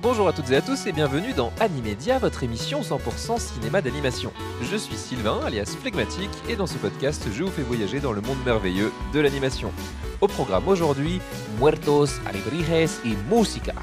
Bonjour à toutes et à tous et bienvenue dans Animédia, votre émission 100% cinéma d'animation. Je suis Sylvain, alias Phlegmatique, et dans ce podcast, je vous fais voyager dans le monde merveilleux de l'animation. Au programme aujourd'hui, Muertos, Alebrijes y Música.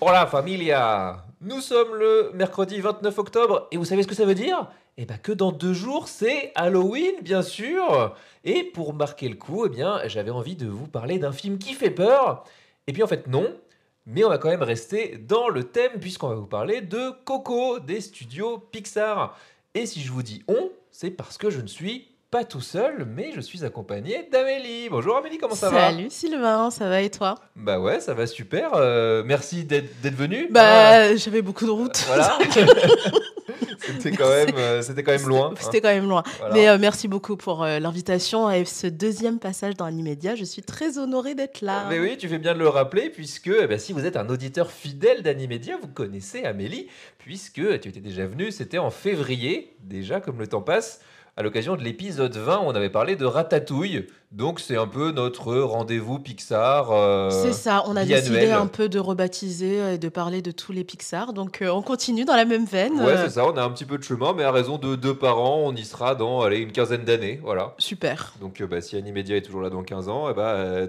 Hola familia! Nous sommes le mercredi 29 octobre et vous savez ce que ça veut dire? Eh bien que dans 2 jours c'est Halloween bien sûr! Et pour marquer le coup, eh bien j'avais envie de vous parler d'un film qui fait peur. Et puis en fait non, mais on va quand même rester dans le thème puisqu'on va vous parler de Coco des studios Pixar. Et si je vous dis on, c'est parce que je ne suis pas tout seul, mais je suis accompagné d'Amélie. Bonjour Amélie, comment ça va? Salut Sylvain, ça va et toi? Bah ouais, ça va super. Merci d'être venu. J'avais beaucoup de route. Voilà. C'était quand même loin. C'était quand même loin. Voilà. Mais merci beaucoup pour l'invitation et ce deuxième passage dans Animédia. Je suis très honorée d'être là. Mais oui, tu fais bien de le rappeler, puisque si vous êtes un auditeur fidèle d'Animédia, vous connaissez Amélie, puisque tu étais déjà venue, c'était en février, déjà comme le temps passe, à l'occasion de l'épisode 20, on avait parlé de Ratatouille. Donc c'est un peu notre rendez-vous Pixar. C'est ça, on a biannuel. décidé un peu de rebaptiser et de parler de tous les Pixar. Donc on continue dans la même veine. Ouais, c'est ça, on a un petit peu de chemin, mais à raison de 2 par an, on y sera dans une quinzaine d'années. Voilà. Super. Donc si Animédia est toujours là dans 15 ans,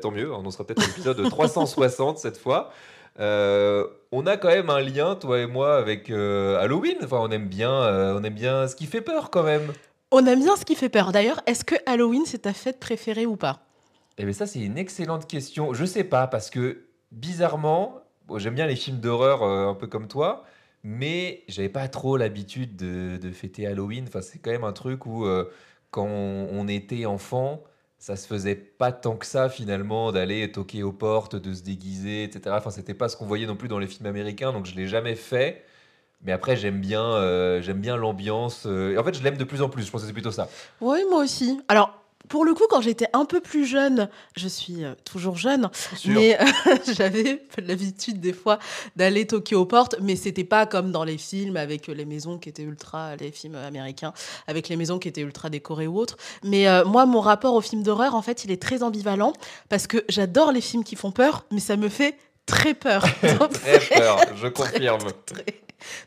tant mieux, on en sera peut-être à l'épisode 360 cette fois. On a quand même un lien, toi et moi, avec Halloween. Enfin, on aime bien ce qui fait peur quand même. On aime bien ce qui fait peur. D'ailleurs, est-ce que Halloween, c'est ta fête préférée ou pas? Eh bien ça, c'est une excellente question. Je sais pas, parce que bizarrement, bon, j'aime bien les films d'horreur un peu comme toi, mais j'avais pas trop l'habitude de fêter Halloween. Enfin, c'est quand même un truc où, quand on était enfant, ça se faisait pas tant que ça finalement d'aller toquer aux portes, de se déguiser, etc. Enfin, c'était pas ce qu'on voyait non plus dans les films américains, donc je l'ai jamais fait. Mais après, j'aime bien l'ambiance. Et en fait, je l'aime de plus en plus. Je pense que c'est plutôt ça. Oui, moi aussi. Alors, pour le coup, quand j'étais un peu plus jeune, je suis toujours jeune, Sûr. mais j'avais l'habitude des fois d'aller toquer aux portes, mais c'était pas comme dans les films avec les maisons qui étaient les films américains, avec les maisons qui étaient ultra décorées ou autres. Mais moi, mon rapport aux films d'horreur, en fait, il est très ambivalent parce que j'adore les films qui font peur, mais ça me fait très peur. Donc, Très peur, je confirme.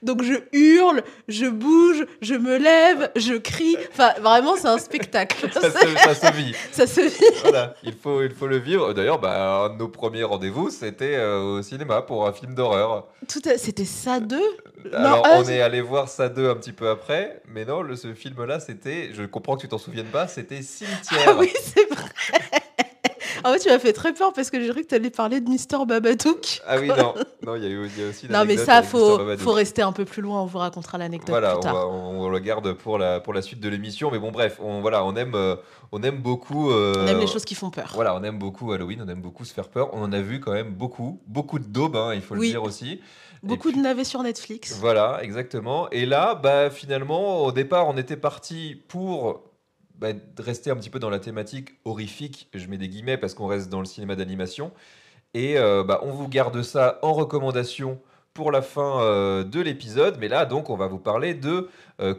Donc je hurle, je bouge, je me lève, je crie. Enfin, vraiment, c'est un spectacle. Ça se vit. Ça se vit. Voilà, il faut le vivre. D'ailleurs, un de nos premiers rendez-vous, c'était au cinéma pour un film d'horreur. C'était ça 2. Alors, on est allé voir ça 2 un petit peu après, mais non, ce film-là, c'était, je comprends que tu t'en souviennes pas, c'était Cimetière. Ah oui, c'est vrai. En fait, tu m'as fait très peur parce que j'ai cru que tu allais parler de Mister Babadook. Ah oui, non, il y a aussi Non, mais l'anecdote ça, avec Mr. Babadook. faut rester un peu plus loin. On vous racontera l'anecdote Voilà, plus tard. on le garde pour la suite de l'émission. Mais bon, bref, on aime beaucoup. On aime les choses qui font peur. Voilà, on aime beaucoup Halloween, on aime beaucoup se faire peur. On en a vu quand même beaucoup de daubes, il faut le Oui. dire aussi. Beaucoup de navets sur Netflix. Voilà, exactement. Et là, finalement, au départ, on était parti pour de rester un petit peu dans la thématique horrifique. Je mets des guillemets parce qu'on reste dans le cinéma d'animation. Et on vous garde ça en recommandation pour la fin de l'épisode. Mais là, donc, on va vous parler de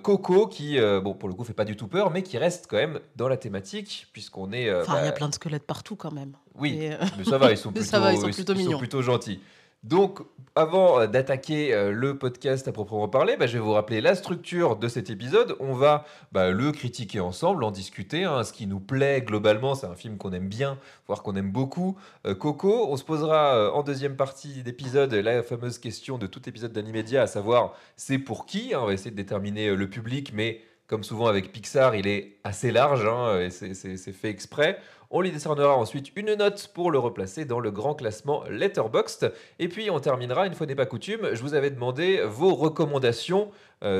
Coco qui, pour le coup, fait pas du tout peur, mais qui reste quand même dans la thématique, puisqu'on est... Enfin, il y a plein de squelettes partout quand même. Oui, Et, mais ça va, ils sont plutôt, ça va, ils sont plutôt ils sont mignons. plutôt gentils. Donc, avant d'attaquer le podcast à proprement parler, je vais vous rappeler la structure de cet épisode. On va le critiquer ensemble, en discuter. Ce qui nous plaît globalement, c'est un film qu'on aime bien, voire qu'on aime beaucoup. Coco, on se posera en deuxième partie d'épisode la fameuse question de tout épisode d'Animédia, à savoir c'est pour qui. On va essayer de déterminer le public, mais comme souvent avec Pixar, il est assez large et c'est fait exprès. On lui décernera ensuite une note pour le replacer dans le grand classement Letterboxd. Et puis on terminera, une fois n'est pas coutume, je vous avais demandé vos recommandations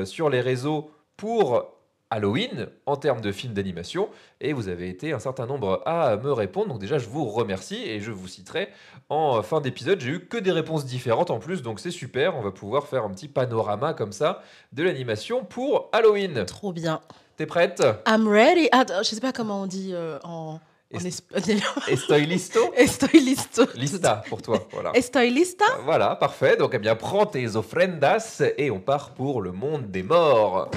sur les réseaux pour Halloween en termes de films d'animation et vous avez été un certain nombre à me répondre. Donc déjà, je vous remercie et je vous citerai en fin d'épisode. J'ai eu que des réponses différentes en plus, donc c'est super. On va pouvoir faire un petit panorama comme ça de l'animation pour Halloween. Trop bien. T'es prête? I'm ready. Attends, je sais pas comment on dit en espagnol. Estoy listo? Estoy listo. Lista pour toi, voilà. Estoy lista? Voilà, parfait. Donc, eh bien, prends tes ofrendas et on part pour le monde des morts.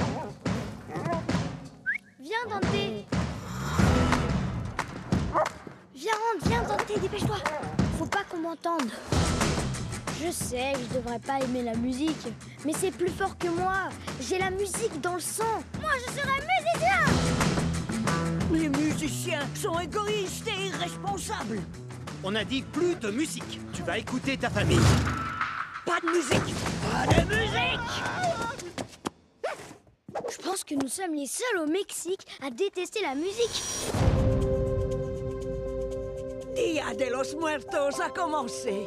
Viens, Dante. Viens, Dante, dépêche-toi. Faut pas qu'on m'entende. Je sais que je devrais pas aimer la musique, mais c'est plus fort que moi. J'ai la musique dans le sang. Moi, je serai musicien. Les musiciens sont égoïstes et irresponsables. On a dit plus de musique. Tu vas écouter ta famille. Pas de musique. Pas de musique. Je pense que nous sommes les seuls au Mexique à détester la musique. Dia de los Muertos a commencé.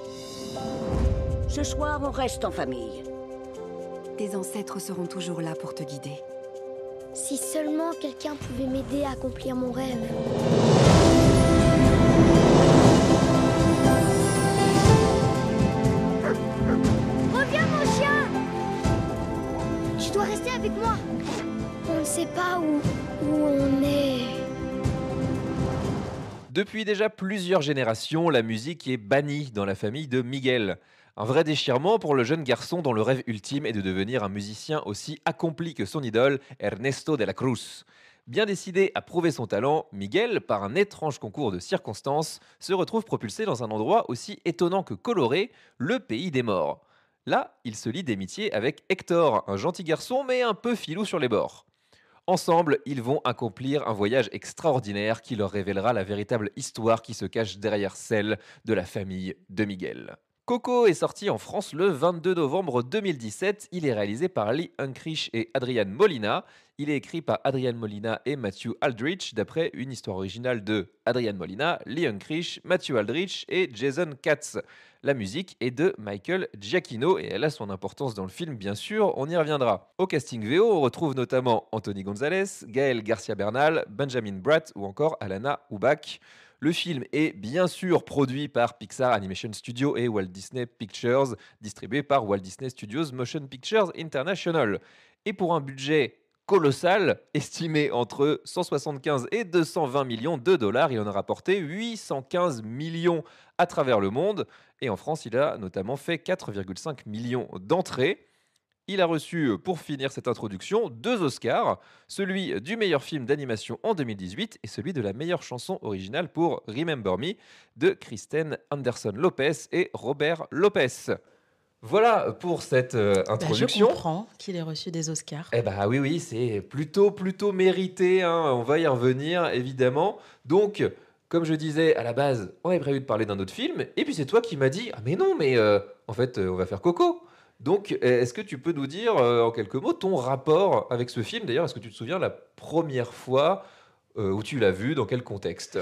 Ce soir, on reste en famille. Tes ancêtres seront toujours là pour te guider. Si seulement quelqu'un pouvait m'aider à accomplir mon rêve. Reviens, mon chien! Tu dois rester avec moi. On ne sait pas où on est. Depuis déjà plusieurs générations, la musique est bannie dans la famille de Miguel. Un vrai déchirement pour le jeune garçon dont le rêve ultime est de devenir un musicien aussi accompli que son idole, Ernesto de la Cruz. Bien décidé à prouver son talent, Miguel, par un étrange concours de circonstances, se retrouve propulsé dans un endroit aussi étonnant que coloré, le pays des morts. Là, il se lie d'amitié avec Hector, un gentil garçon mais un peu filou sur les bords. Ensemble, ils vont accomplir un voyage extraordinaire qui leur révélera la véritable histoire qui se cache derrière celle de la famille de Miguel. Coco est sorti en France le 22 novembre 2017. Il est réalisé par Lee Unkrich et Adrian Molina. Il est écrit par Adrian Molina et Matthew Aldrich d'après une histoire originale de Adrian Molina, Lee Unkrich, Matthew Aldrich et Jason Katz. La musique est de Michael Giacchino et elle a son importance dans le film, bien sûr, on y reviendra. Au casting VO, on retrouve notamment Anthony Gonzalez, Gaël Garcia Bernal, Benjamin Bratt ou encore Alana Ubach. Le film est bien sûr produit par Pixar Animation Studio et Walt Disney Pictures, distribué par Walt Disney Studios Motion Pictures International. Et pour un budget colossal, estimé entre 175 et 220 millions de dollars, il en a rapporté 815 millions à travers le monde. Et en France, il a notamment fait 4,5 millions d'entrées. Il a reçu, pour finir cette introduction, 2 Oscars, celui du meilleur film d'animation en 2018 et celui de la meilleure chanson originale pour Remember Me de Kristen Anderson Lopez et Robert Lopez. Voilà pour cette introduction. Je comprends qu'il ait reçu des Oscars. Eh bah oui, c'est plutôt mérité, hein. On va y revenir évidemment. Donc, comme je disais à la base, on avait prévu de parler d'un autre film, et puis c'est toi qui m'as dit « Ah mais non, mais en fait, on va faire Coco ». Donc, est-ce que tu peux nous dire en quelques mots ton rapport avec ce film? D'ailleurs, est-ce que tu te souviens la première fois où tu l'as vu, dans quel contexte?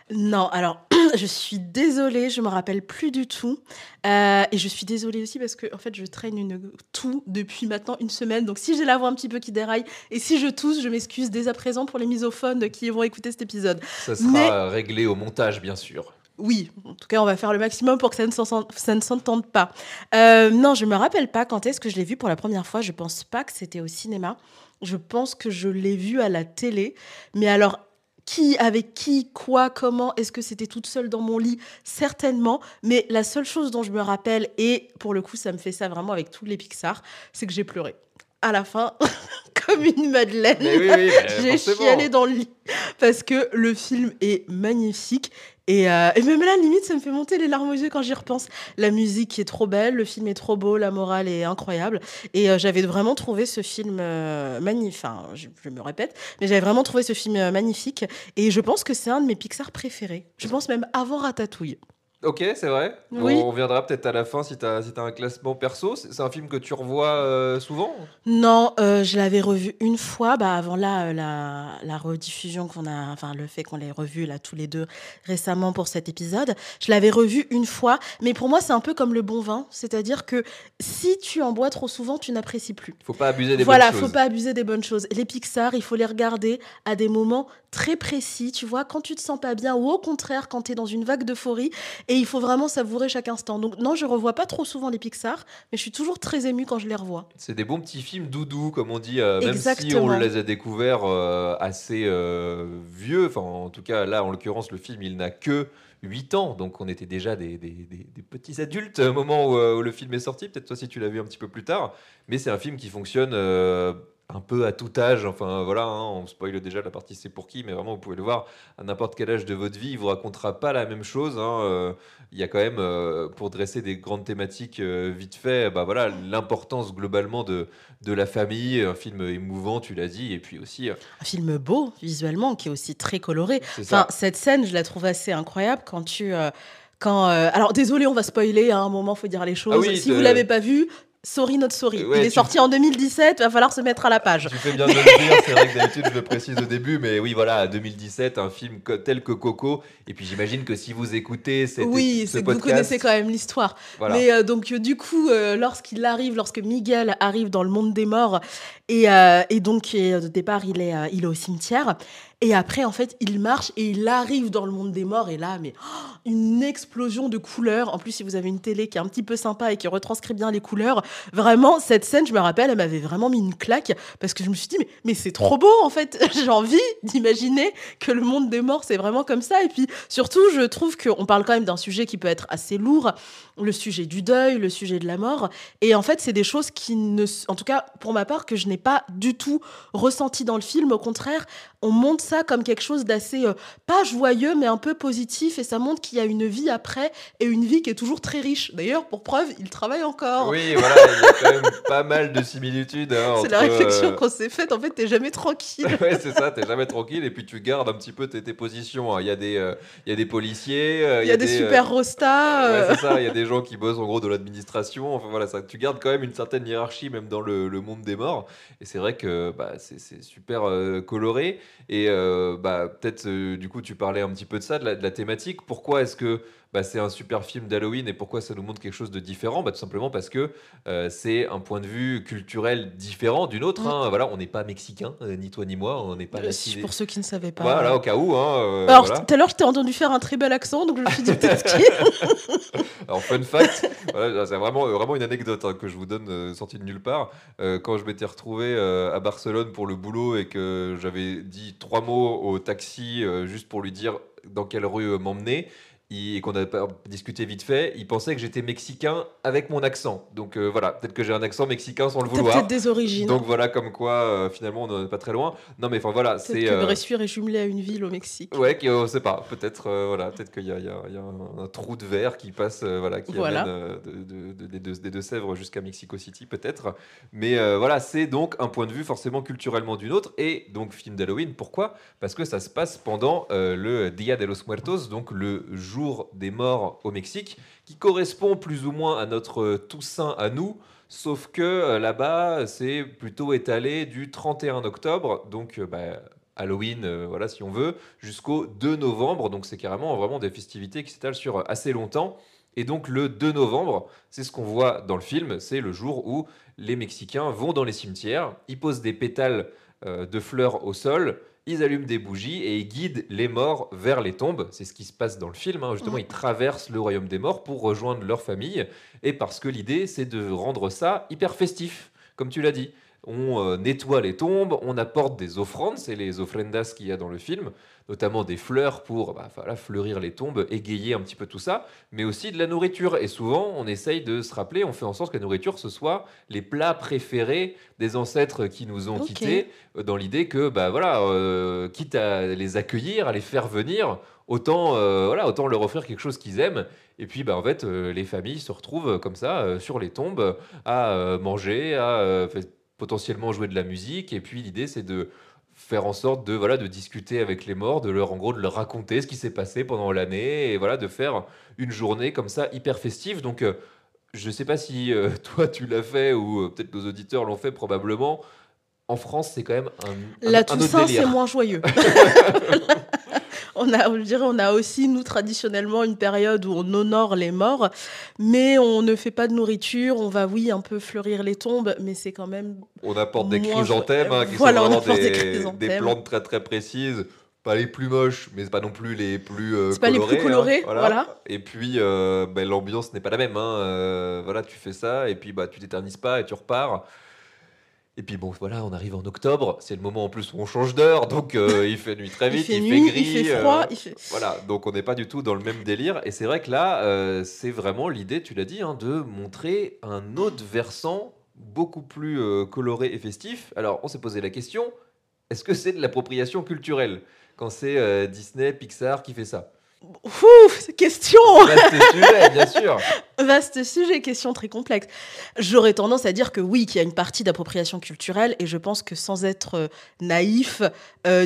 Non, alors, je suis désolée, je me rappelle plus du tout. Et je suis désolée aussi parce que en fait, je traîne une toux depuis maintenant une semaine. Donc, si j'ai la voix un petit peu qui déraille et si je tousse, je m'excuse dès à présent pour les misophones qui vont écouter cet épisode. Ça sera réglé au montage, bien sûr. Oui, en tout cas, on va faire le maximum pour que ça ne s'entende pas. Non, je me rappelle pas quand est-ce que je l'ai vu pour la première fois. Je pense pas que c'était au cinéma. Je pense que je l'ai vu à la télé. Mais alors, avec qui, quoi, comment? Est-ce que c'était toute seule dans mon lit? Certainement. Mais la seule chose dont je me rappelle, et pour le coup, ça me fait ça vraiment avec tous les Pixar, c'est que j'ai pleuré. À la fin, comme une madeleine, j'ai chialé dans le lit parce que le film est magnifique. Et même là, limite, ça me fait monter les larmes aux yeux quand j'y repense. La musique est trop belle, le film est trop beau, la morale est incroyable. Et j'avais vraiment trouvé ce film magnifique. Enfin, je me répète, mais j'avais vraiment trouvé ce film magnifique. Et je pense que c'est un de mes Pixar préférés. Je pense même avant Ratatouille. Ok, c'est vrai. Oui. On reviendra peut-être à la fin si t'as un classement perso. C'est un film que tu revois souvent? Non, je l'avais revu une fois, bah, avant la rediffusion enfin, le fait qu'on l'ait revu là tous les 2 récemment pour cet épisode. Je l'avais revu une fois, mais pour moi, c'est un peu comme le bon vin, c'est-à-dire que si tu en bois trop souvent, tu n'apprécies plus. Faut pas abuser des Voilà, bonnes faut choses. pas abuser des bonnes choses. Les Pixar, il faut les regarder à des moments très précis, tu vois, quand tu te sens pas bien ou au contraire quand tu es dans une vague d'euphorie et il faut vraiment savourer chaque instant. Donc non, je revois pas trop souvent les Pixar, mais je suis toujours très émue quand je les revois. C'est des bons petits films doudous, comme on dit, même si on Exactement. les a découverts assez vieux. Enfin, en tout cas, là, en l'occurrence, le film, il n'a que 8 ans. Donc, on était déjà des petits adultes au moment où le film est sorti. Peut-être toi, si tu l'as vu un petit peu plus tard. Mais c'est un film qui fonctionne un peu à tout âge. Enfin, voilà, hein, on spoil déjà la partie c'est pour qui. Mais vraiment, vous pouvez le voir à n'importe quel âge de votre vie. Il vous racontera pas la même chose, hein. Il y a quand même, pour dresser des grandes thématiques vite fait, bah voilà, l'importance globalement de la famille, un film émouvant, tu l'as dit, et puis aussi, Un film beau visuellement qui est aussi très coloré. c'est Enfin, ça. cette scène, je la trouve assez incroyable alors désolé, on va spoiler, hein, à un moment, faut dire les Ah choses. oui, Si vous l'avez pas vu, sorry not sorry. ouais, Il est sorti en 2017, va falloir se mettre à la page. tu fais bien de le dire, c'est vrai que d'habitude je le précise au début, mais oui, voilà, 2017, un film tel que Coco, et puis j'imagine que si vous écoutez Oui, ce c'est que vous connaissez podcast, quand même l'histoire. voilà. Mais du coup, lorsque Miguel arrive dans le monde des morts, et donc au départ, il est au cimetière, et après, en fait, il marche et il arrive dans le monde des morts, et là, mais une explosion de couleurs. En plus, si vous avez une télé qui est un petit peu sympa et qui retranscrit bien les couleurs, vraiment, cette scène, je me rappelle, elle m'avait vraiment mis une claque, parce que je me suis dit, mais c'est trop beau, en fait. J'ai envie d'imaginer que le monde des morts, c'est vraiment comme ça. Et puis, surtout, je trouve qu'on parle quand même d'un sujet qui peut être assez lourd, le sujet du deuil, le sujet de la mort. Et en fait, c'est des choses en tout cas, pour ma part, que je n'ai pas du tout ressenti dans le film. Au contraire, on montre ça comme quelque chose d'assez, pas joyeux, mais un peu positif. Et ça montre qu'il y a une vie après et une vie qui est toujours très riche. D'ailleurs, pour preuve, il travaille encore. Oui, voilà, il y a quand même pas mal de similitudes, hein, C'est la entre, réflexion qu'on s'est faite. En fait, t'es jamais tranquille. ouais, c'est ça, t'es jamais tranquille et puis tu gardes un petit peu tes positions, hein. Il y a des policiers, Il y a des super rostas. ouais, c'est ça, il y a des gens qui bossent en gros de l'administration. Enfin voilà, ça, tu gardes quand même une certaine hiérarchie, même dans le monde des morts. Et c'est vrai que bah, c'est super coloré. Et bah, peut-être, du coup, tu parlais un petit peu de ça, de la thématique. Pourquoi est-ce que bah, c'est un super film d'Halloween et pourquoi ça nous montre quelque chose de différent? Bah, tout simplement parce que c'est un point de vue culturel différent d'une autre, Mm. hein. Voilà, on n'est pas mexicain, ni toi ni moi, on n'est pas natif. Pour ceux qui ne savaient pas. Voilà, au cas où, hein, Alors, voilà. tout à l'heure, je t'ai entendu faire un très bel accent, donc je me suis dit peut-être qu'il... Alors, fun fact, voilà, c'est vraiment une anecdote, hein, que je vous donne sortie de nulle part. Quand je m'étais retrouvé à Barcelone pour le boulot et que j'avais dit 3 mots au taxi juste pour lui dire dans quelle rue m'emmener, et qu'on a discuté vite fait, il pensait que j'étais mexicain avec mon accent. Donc voilà, peut-être que j'ai un accent mexicain sans le T'as peut-être vouloir. des origines. Donc voilà, comme quoi finalement on n'en est pas très loin. Non mais enfin voilà, Peut-être c'est... que Bressuire est jumelé à une ville au Mexique. Ouais, on sait pas. Peut-être, voilà, peut-être qu'il y a un trou de verre qui passe, voilà, qui Voilà. amène des Deux-Sèvres jusqu'à Mexico City, peut-être. Mais voilà, c'est donc un point de vue forcément culturellement d'une autre. Et donc, film d'Halloween, pourquoi? Parce que ça se passe pendant le Dia de los Muertos, donc le jour des morts au Mexique, qui correspond plus ou moins à notre Toussaint à nous. Sauf que là-bas, c'est plutôt étalé du 31 octobre, donc bah, Halloween, voilà, si on veut, jusqu'au 2 novembre. Donc c'est carrément vraiment des festivités qui s'étalent sur assez longtemps. Et donc le 2 novembre, c'est ce qu'on voit dans le film, c'est le jour où les Mexicains vont dans les cimetières, ils posent des pétales de fleurs au sol, ils allument des bougies et ils guident les morts vers les tombes. C'est ce qui se passe dans le film, hein. Justement, Mm. ils traversent le royaume des morts pour rejoindre leur famille. Et parce que l'idée, c'est de rendre ça hyper festif, comme tu l'as dit. On nettoie les tombes, on apporte des offrandes, c'est les ofrendas qu'il y a dans le film, notamment des fleurs pour bah, voilà, fleurir les tombes, égayer un petit peu tout ça, mais aussi de la nourriture. Et souvent, on essaye de se rappeler, on fait en sorte que la nourriture, ce soit les plats préférés des ancêtres qui nous ont Ok. quittés, dans l'idée que, bah, voilà, quitte à les accueillir, à les faire venir, autant leur offrir quelque chose qu'ils aiment. Et puis, bah, en fait, les familles se retrouvent comme ça, sur les tombes, à manger, à potentiellement jouer de la musique. Et puis, l'idée, c'est de faire en sorte de discuter avec les morts, en gros, de leur raconter ce qui s'est passé pendant l'année, et voilà, de faire une journée comme ça, hyper festive. Donc, je sais pas si toi, tu l'as fait, ou peut-être nos auditeurs l'ont fait probablement. En France, c'est quand même La un autre Toussaint, c'est délire. moins joyeux. Je dirais, on a aussi, nous, traditionnellement, une période où on honore les morts, mais on ne fait pas de nourriture. On va, oui, un peu fleurir les tombes, mais c'est quand même On apporte des moins chrysanthèmes, qui Voilà, sont on vraiment apporte des des chrysanthèmes. plantes très très précises. Pas les plus moches, mais pas non plus les plus C'est pas les plus colorés, hein, voilà. Et puis, l'ambiance n'est pas la même. Voilà, tu fais ça, et puis tu t'éternises pas, et tu repars. Et puis bon, voilà, on arrive en octobre. C'est le moment en plus où on change d'heure, donc il fait nuit très Il vite, fait il nuit, fait gris. il fait froid. Voilà, donc on n'est pas du tout dans le même délire. Et c'est vrai que là, c'est vraiment l'idée, tu l'as dit, de montrer un autre versant beaucoup plus coloré et festif. Alors, on s'est posé la question, est-ce que c'est de l'appropriation culturelle quand c'est Disney, Pixar qui fait ça? Ouf, question Vaste sujet, bien sûr. Vaste sujet, question très complexe. J'aurais tendance à dire que oui, qu'il y a une partie d'appropriation culturelle, et je pense que sans être naïf,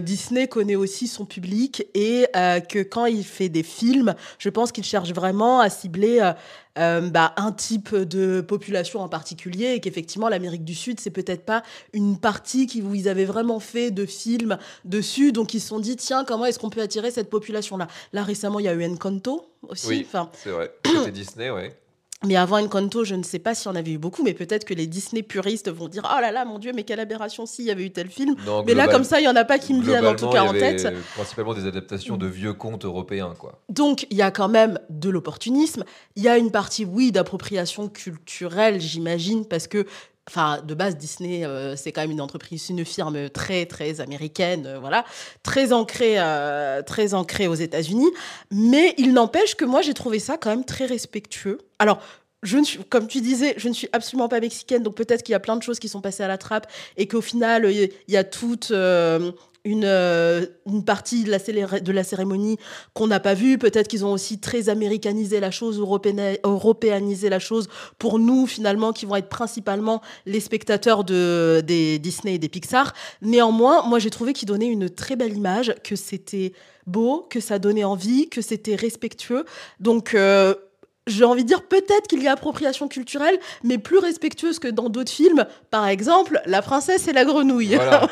Disney connaît aussi son public, et que quand il fait des films, je pense qu'il cherche vraiment à cibler un type de population en particulier, et qu'effectivement l'Amérique du Sud, c'est peut-être pas une partie où ils avaient vraiment fait de films dessus, donc ils se sont dit tiens, comment est-ce qu'on peut attirer cette population-là. Là récemment il y a eu Encanto aussi. Oui, c'est vrai. Côté Disney, ouais. Mais avant Encanto, je ne sais pas s'il y en avait eu beaucoup, mais peut-être que les Disney puristes vont dire oh là là, mon Dieu, mais quelle aberration, s'il y avait eu tel film. Non, mais là, comme ça, il n'y en a pas qui me viennent en tout cas en tête. Principalement des adaptations de vieux contes européens, quoi. Donc, il y a quand même de l'opportunisme. Il y a une partie, oui, d'appropriation culturelle, j'imagine, parce que de base, Disney, c'est quand même une entreprise, une firme très, très américaine, voilà, très ancrée aux États-Unis. Mais il n'empêche que moi, j'ai trouvé ça quand même très respectueux. Alors, comme tu disais, je ne suis absolument pas mexicaine, donc peut-être qu'il y a plein de choses qui sont passées à la trappe et qu'au final, il y a toute une partie de la cérémonie qu'on n'a pas vue. Peut-être qu'ils ont aussi très américanisé la chose, européanisé la chose pour nous, finalement, qui vont être principalement les spectateurs des Disney et des Pixar. Néanmoins, moi, j'ai trouvé qu'ils donnaient une très belle image, que c'était beau, que ça donnait envie, que c'était respectueux. Donc, j'ai envie de dire peut-être qu'il y a appropriation culturelle, mais plus respectueuse que dans d'autres films. Par exemple, La princesse et la grenouille. Voilà.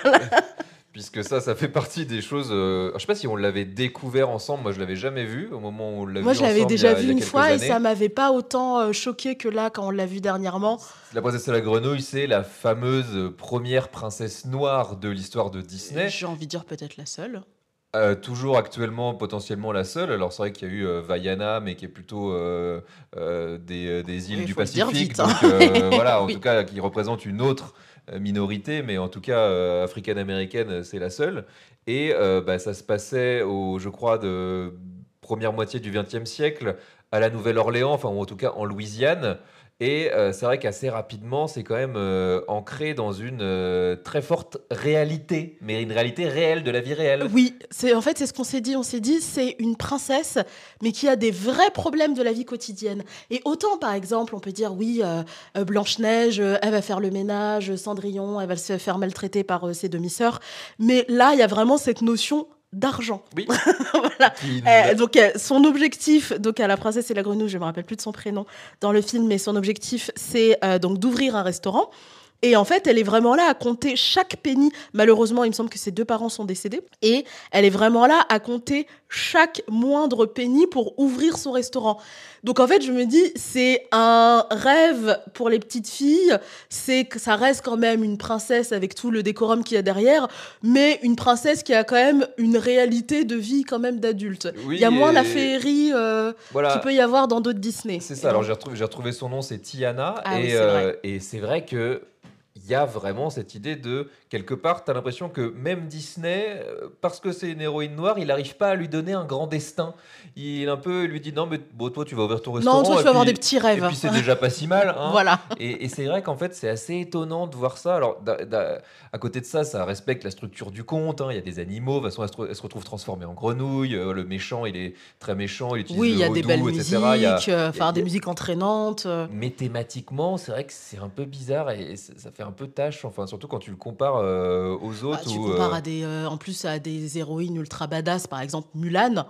Puisque ça fait partie des choses... je sais pas si on l'avait découvert ensemble. Moi, je l'avais jamais vu au moment où on l'a vu ensemble. Moi, je l'avais déjà vu une fois années. Et ça m'avait pas autant choqué que là, quand on l'a vu dernièrement. La princesse et la grenouille, c'est la fameuse première princesse noire de l'histoire de Disney. J'ai envie de dire peut-être la seule. Toujours actuellement potentiellement la seule. Alors c'est vrai qu'il y a eu Vaiana, mais qui est plutôt des îles du Pacifique. Vite, donc voilà, en oui. tout cas, qui représente une autre minorité, mais en tout cas africaine-américaine, c'est la seule. Et ça se passait je crois, de première moitié du XXe siècle à la Nouvelle-Orléans, enfin ou en tout cas en Louisiane. Et c'est vrai qu'assez rapidement, c'est quand même ancré dans une très forte réalité, mais une réalité réelle de la vie réelle. Oui, c'est ce qu'on s'est dit. On s'est dit, c'est une princesse, mais qui a des vrais problèmes de la vie quotidienne. Et autant, par exemple, on peut dire, oui, Blanche-Neige, elle va faire le ménage, Cendrillon, elle va se faire maltraiter par ses demi-sœurs. Mais là, il y a vraiment cette notion d'argent. Oui. Voilà. Donc son objectif, donc à la princesse et la grenouille, je me rappelle plus de son prénom dans le film, mais son objectif c'est donc d'ouvrir un restaurant. Et en fait, elle est vraiment là à compter chaque penny. Malheureusement, il me semble que ses 2 parents sont décédés. Et elle est vraiment là à compter chaque moindre penny pour ouvrir son restaurant. Donc en fait, je me dis, c'est un rêve pour les petites filles. C'est que ça reste quand même une princesse avec tout le décorum qu'il y a derrière, mais une princesse qui a quand même une réalité de vie quand même d'adulte. Oui, il y a moins la féerie voilà. qu'il peut y avoir dans d'autres Disney. C'est ça. Alors j'ai retrouvé son nom, c'est Tiana. Ah, oui, c'est vrai. Et c'est vrai que il y a vraiment cette idée de, quelque part, tu as l'impression que même Disney, parce que c'est une héroïne noire, il n'arrive pas à lui donner un grand destin. Il lui dit non, mais bon, toi, tu vas ouvrir ton restaurant. Non, toi, tu vas avoir des petits rêves. Et puis, c'est déjà pas si mal. Hein. Voilà. Et c'est vrai qu'en fait, c'est assez étonnant de voir ça. Alors, à côté de ça, ça respecte la structure du conte. Hein. Il y a des animaux. De toute façon, elle se retrouve transformée en grenouille. Le méchant, il est très méchant. Il utilise oui, il y a le des vaudou, belles etc. musiques, des musiques entraînantes. Mais thématiquement, c'est vrai que c'est un peu bizarre et ça fait un peu tâche, enfin, surtout quand tu le compares aux Bah, autres. tu compares en plus à des héroïnes ultra badass, par exemple Mulan.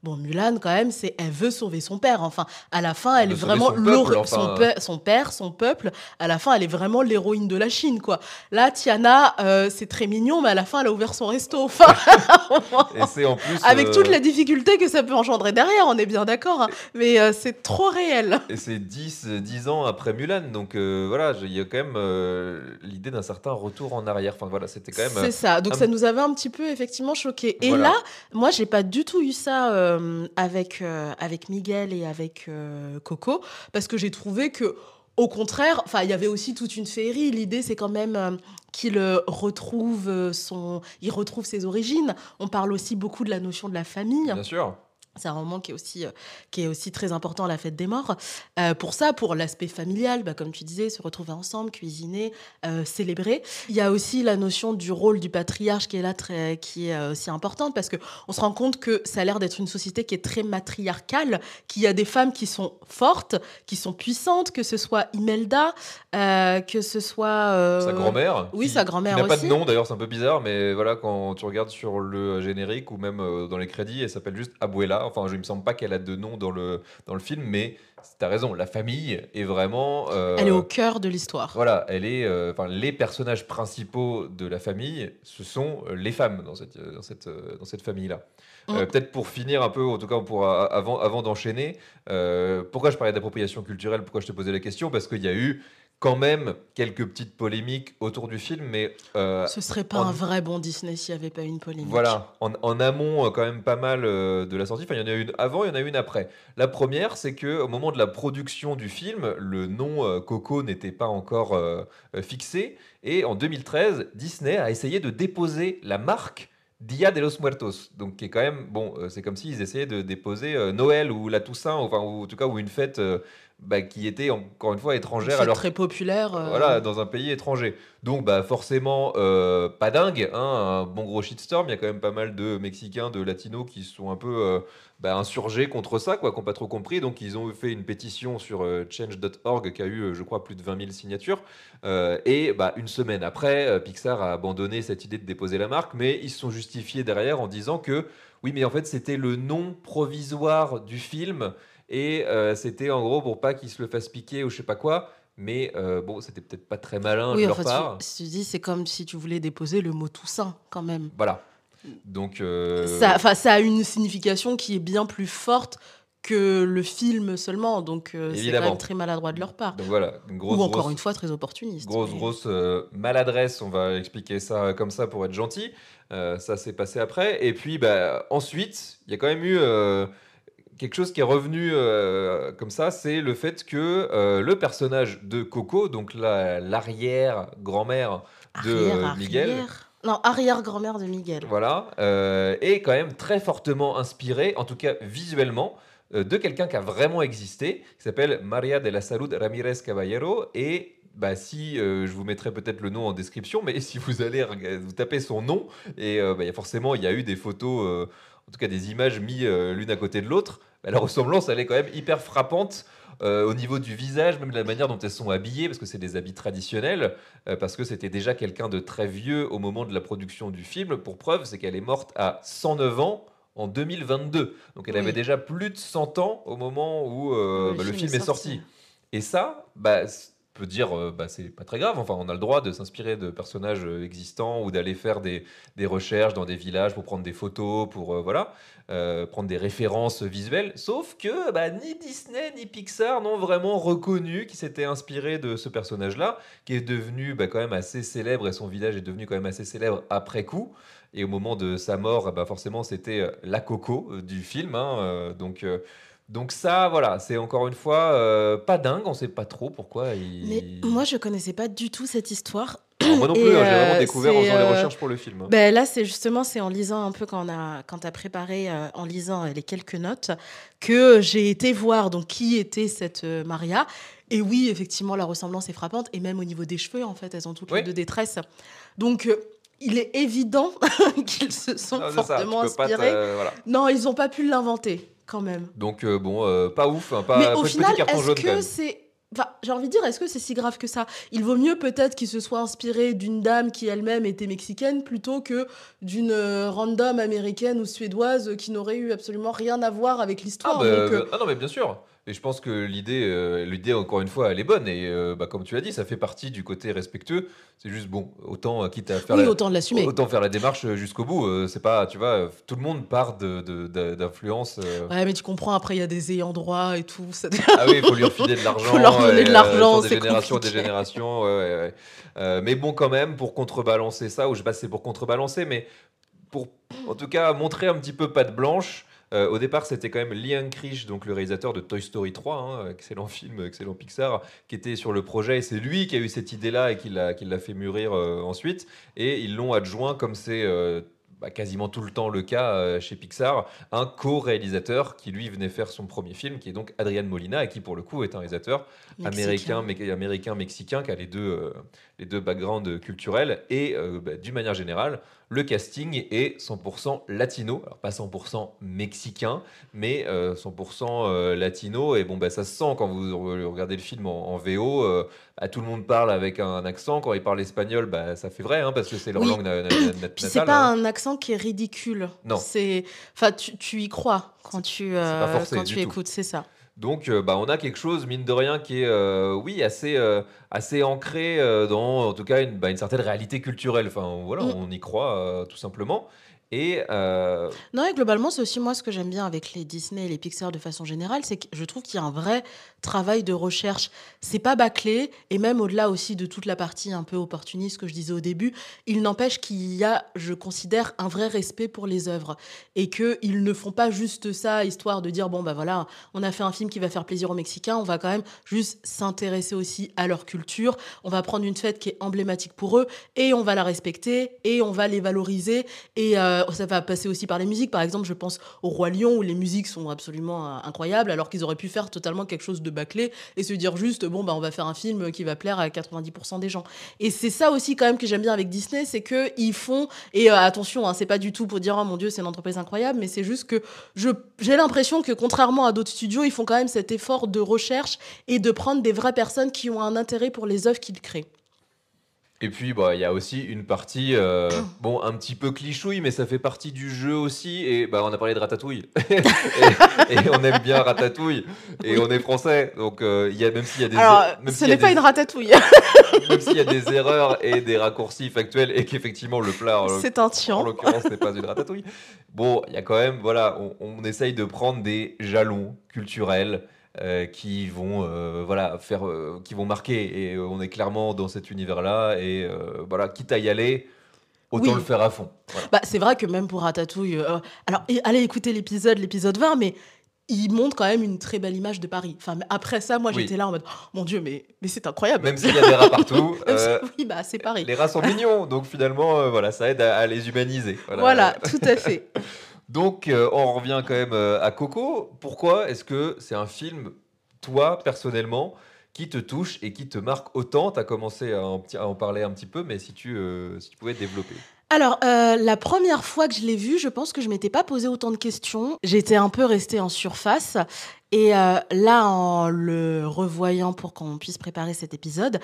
Bon, Mulan, quand même, elle veut sauver son père. Enfin, à la fin, elle veut est sauver vraiment son peuple, enfin. son père, son peuple. À la fin, elle est vraiment l'héroïne de la Chine, quoi. Là, Tiana, c'est très mignon, mais à la fin, elle a ouvert son resto. Enfin, Et c'est en plus. avec toutes les difficultés que ça peut engendrer derrière, on est bien d'accord. Hein. Mais c'est trop réel. Et c'est 10 ans après Mulan, donc voilà, il y a quand même l'idée d'un certain retour en arrière. Enfin voilà, c'était quand même. C'est ça. Donc, un- ça nous avait un petit peu, effectivement, choqués. Et Voilà. là, moi, j'ai pas du tout eu ça avec Miguel et avec Coco, parce que j'ai trouvé que, au contraire, enfin, il y avait aussi toute une féerie. L'idée, c'est quand même qu'il retrouve il retrouve ses origines. On parle aussi beaucoup de la notion de la famille. Bien sûr. C'est un moment qui est aussi très important à la fête des morts. Pour l'aspect familial, comme tu disais, se retrouver ensemble, cuisiner, célébrer. Il y a aussi la notion du rôle du patriarche qui est là, qui est aussi importante, parce qu'on se rend compte que ça a l'air d'être une société qui est très matriarcale, qu'il y a des femmes qui sont fortes, qui sont puissantes, que ce soit Imelda, que ce soit... Sa grand-mère. Oui, sa grand-mère qui n'a pas aussi. de nom d'ailleurs, c'est un peu bizarre, mais voilà, quand tu regardes sur le générique ou même dans les crédits, elle s'appelle juste Abuela. Enfin, il me semble pas qu'elle a de nom dans le film, mais t'as raison, la famille est vraiment. Elle est au cœur de l'histoire. Voilà, elle est. Les personnages principaux de la famille, ce sont les femmes dans cette famille-là. Peut-être pour finir un peu, en tout cas avant d'enchaîner, pourquoi je parlais d'appropriation culturelle, pourquoi je te posais la question, parce qu'il y a eu quand même quelques petites polémiques autour du film, mais Ce serait pas un vrai bon Disney s'il n'y avait pas eu une polémique. voilà, en amont quand même pas mal de la sortie. Enfin, il y en a une avant, il y en a une après. La première, c'est que au moment de la production du film, le nom Coco n'était pas encore fixé, et en 2013, Disney a essayé de déposer la marque Dia de los Muertos, donc qui est quand même bon. C'est comme s'ils essayaient de déposer Noël ou la Toussaint, enfin ou en tout cas ou une fête qui était encore une fois Une étrangère fête à leur très populaire. voilà, dans un pays étranger. Donc, forcément, pas dingue, hein, un bon gros shitstorm. Il y a quand même pas mal de Mexicains, de Latinos qui sont un peu insurgés contre ça, quoi, qui n'ont pas trop compris. Donc, ils ont fait une pétition sur change.org qui a eu, je crois, plus de 20 000 signatures. Une semaine après, Pixar a abandonné cette idée de déposer la marque, mais ils se sont justifiés derrière en disant que, oui, mais en fait, c'était le nom provisoire du film. Et c'était en gros pour pas qu'ils se le fassent piquer ou je sais pas quoi. Mais c'était peut-être pas très malin de Oui, leur enfin, part. tu dis, c'est comme si tu voulais déposer le mot Toussaint, quand même. Voilà. Donc. Ça a une signification qui est bien plus forte que le film seulement. Donc, c'est quand Évidemment. même très maladroit de leur part. Donc voilà, Ou encore une fois, très opportuniste. Grosse maladresse, on va expliquer ça comme ça pour être gentil. Ça s'est passé après. Et puis ensuite, il y a quand même eu quelque chose qui est revenu comme ça, c'est le fait que le personnage de Coco, donc l'arrière-grand-mère de Miguel, Non, arrière-grand-mère de Miguel. voilà, est quand même très fortement inspiré, en tout cas visuellement, de quelqu'un qui a vraiment existé, qui s'appelle María de la Salud Ramírez Caballero. Et je vous mettrai peut-être le nom en description, mais si vous allez vous taper son nom, et forcément il y a eu des photos, en tout cas des images mises l'une à côté de l'autre, la ressemblance elle est quand même hyper frappante. Au niveau du visage, même de la manière dont elles sont habillées, parce que c'est des habits traditionnels, parce que c'était déjà quelqu'un de très vieux au moment de la production du film. Pour preuve, c'est qu'elle est morte à 109 ans en 2022. Donc elle avait déjà plus de 100 ans au moment où le film est sorti. Et ça, peut dire c'est pas très grave, enfin on a le droit de s'inspirer de personnages existants ou d'aller faire des recherches dans des villages pour prendre des photos, pour prendre des références visuelles, sauf que ni Disney ni Pixar n'ont vraiment reconnu qu'ils s'étaient inspirés de ce personnage-là, qui est devenu quand même assez célèbre, et son village est devenu quand même assez célèbre après coup. Et au moment de sa mort, forcément c'était la Coco du film, hein, donc ça, voilà, c'est encore une fois pas dingue, on sait pas trop pourquoi. Mais moi, je connaissais pas du tout cette histoire. Alors, moi non plus, j'ai vraiment découvert en faisant les recherches pour le film. Là, c'est en lisant un peu quand t'as préparé, en lisant les quelques notes, que j'ai été voir donc qui était cette Maria. Et oui, effectivement, la ressemblance est frappante, et même au niveau des cheveux, en fait, elles ont toutes les deux des tresses. Donc il est évident qu'ils se sont fortement inspirés. Non, ils n'ont pas pu l'inventer. Quand même. Donc pas ouf, hein, pas mais au petit final, carton jaune quand même. Enfin, j'ai envie de dire, est-ce que c'est si grave que ça? Il vaut mieux peut-être qu'il se soit inspiré d'une dame qui elle-même était mexicaine plutôt que d'une random américaine ou suédoise qui n'aurait eu absolument rien à voir avec l'histoire. Non, mais bien sûr. Et je pense que l'idée, encore une fois, elle est bonne. Et comme tu l'as dit, ça fait partie du côté respectueux. C'est juste, bon, autant, quitte à faire oui, autant de l'assumer. autant faire la démarche jusqu'au bout. C'est pas, tu vois, tout le monde part d'influence. Ouais, mais tu comprends, après, il y a des ayants droit et tout. Ah oui, il faut lui refiler de l'argent. Faut leur donner de l'argent, sur des c'est générations et des compliqué. générations. Ouais. Mais bon, quand même, pour contrebalancer ça, ou je sais pas si c'est pour contrebalancer, mais pour en tout cas montrer un petit peu patte blanche. Au départ, c'était quand même Lee Unkrich, donc le réalisateur de Toy Story 3, hein, excellent film, excellent Pixar, qui était sur le projet. Et c'est lui qui a eu cette idée-là et qui l'a fait mûrir ensuite. Et ils l'ont adjoint, comme c'est quasiment tout le temps le cas chez Pixar, un co-réalisateur qui lui venait faire son premier film, qui est donc Adrian Molina, et qui pour le coup est un réalisateur américain-mexicain, qui a les deux backgrounds culturels. Et d'une manière générale, le casting est 100% latino, alors pas 100% mexicain, mais 100% latino. Et bon, ça se sent quand vous regardez le film en VO. Tout le monde parle avec un accent. Quand ils parlent espagnol, ça fait vrai, hein, parce que c'est leur Oui. langue natale. Puis c'est pas un accent qui est ridicule. Non. Enfin, tu y crois quand tu pas forcé quand du tu tout. écoutes, c'est ça. Donc, on a quelque chose, mine de rien, qui est, oui, assez ancré dans, en tout cas, une certaine réalité culturelle. Enfin, voilà, on y croit, tout simplement. Et Non, et globalement, c'est aussi moi ce que j'aime bien avec les Disney et les Pixar de façon générale, c'est que je trouve qu'il y a un vrai travail de recherche. C'est pas bâclé, et même au-delà aussi de toute la partie un peu opportuniste que je disais au début, il n'empêche qu'il y a, je considère, un vrai respect pour les œuvres. Et qu'ils ne font pas juste ça, histoire de dire, bon, voilà, on a fait un film qui va faire plaisir aux Mexicains, on va quand même juste s'intéresser aussi à leur culture, on va prendre une fête qui est emblématique pour eux, et on va la respecter, et on va les valoriser, et ça va passer aussi par les musiques. Par exemple, je pense au Roi Lion, où les musiques sont absolument incroyables, alors qu'ils auraient pu faire totalement quelque chose de bâclé et se dire juste, on va faire un film qui va plaire à 90% des gens. Et c'est ça aussi quand même que j'aime bien avec Disney, c'est qu'ils font, et attention, hein, c'est pas du tout pour dire, oh mon Dieu, c'est une entreprise incroyable, mais c'est juste que j'ai l'impression que contrairement à d'autres studios, ils font quand même cet effort de recherche et de prendre des vraies personnes qui ont un intérêt pour les œuvres qu'ils créent. Et puis, il y a aussi une partie, un petit peu clichouille, mais ça fait partie du jeu aussi. Et on a parlé de Ratatouille. et on aime bien Ratatouille. Et on est français. Donc, même s'il y a des... Alors, même ce s'il y a n'est pas des- une ratatouille. Même s'il y a des erreurs et des raccourcis factuels, et qu'effectivement, le plat, C'est un en tian. l'occurrence, n'est pas une ratatouille. Bon, il y a quand même, voilà, on essaye de prendre des jalons culturels qui vont qui vont marquer. Et on est clairement dans cet univers-là. Et voilà, quitte à y aller, autant Oui. le faire à fond. Voilà. C'est vrai que même pour Ratatouille, alors allez écouter l'épisode 20, mais il montre quand même une très belle image de Paris. Enfin, mais après ça, moi Oui. j'étais là en mode, oh, mon Dieu, mais c'est incroyable. Même s'il y a des rats partout, Oui, c'est Paris. les rats sont mignons. Donc finalement, ça aide à les humaniser. Voilà, tout à fait. Donc, on revient quand même à Coco. Pourquoi est-ce que c'est un film, toi, personnellement, qui te touche et qui te marque autant? Tu as commencé à en parler un petit peu, mais si tu pouvais développer. Alors, la première fois que je l'ai vu, je pense que je m'étais pas posé autant de questions. J'étais un peu restée en surface. Et là, en le revoyant pour qu'on puisse préparer cet épisode,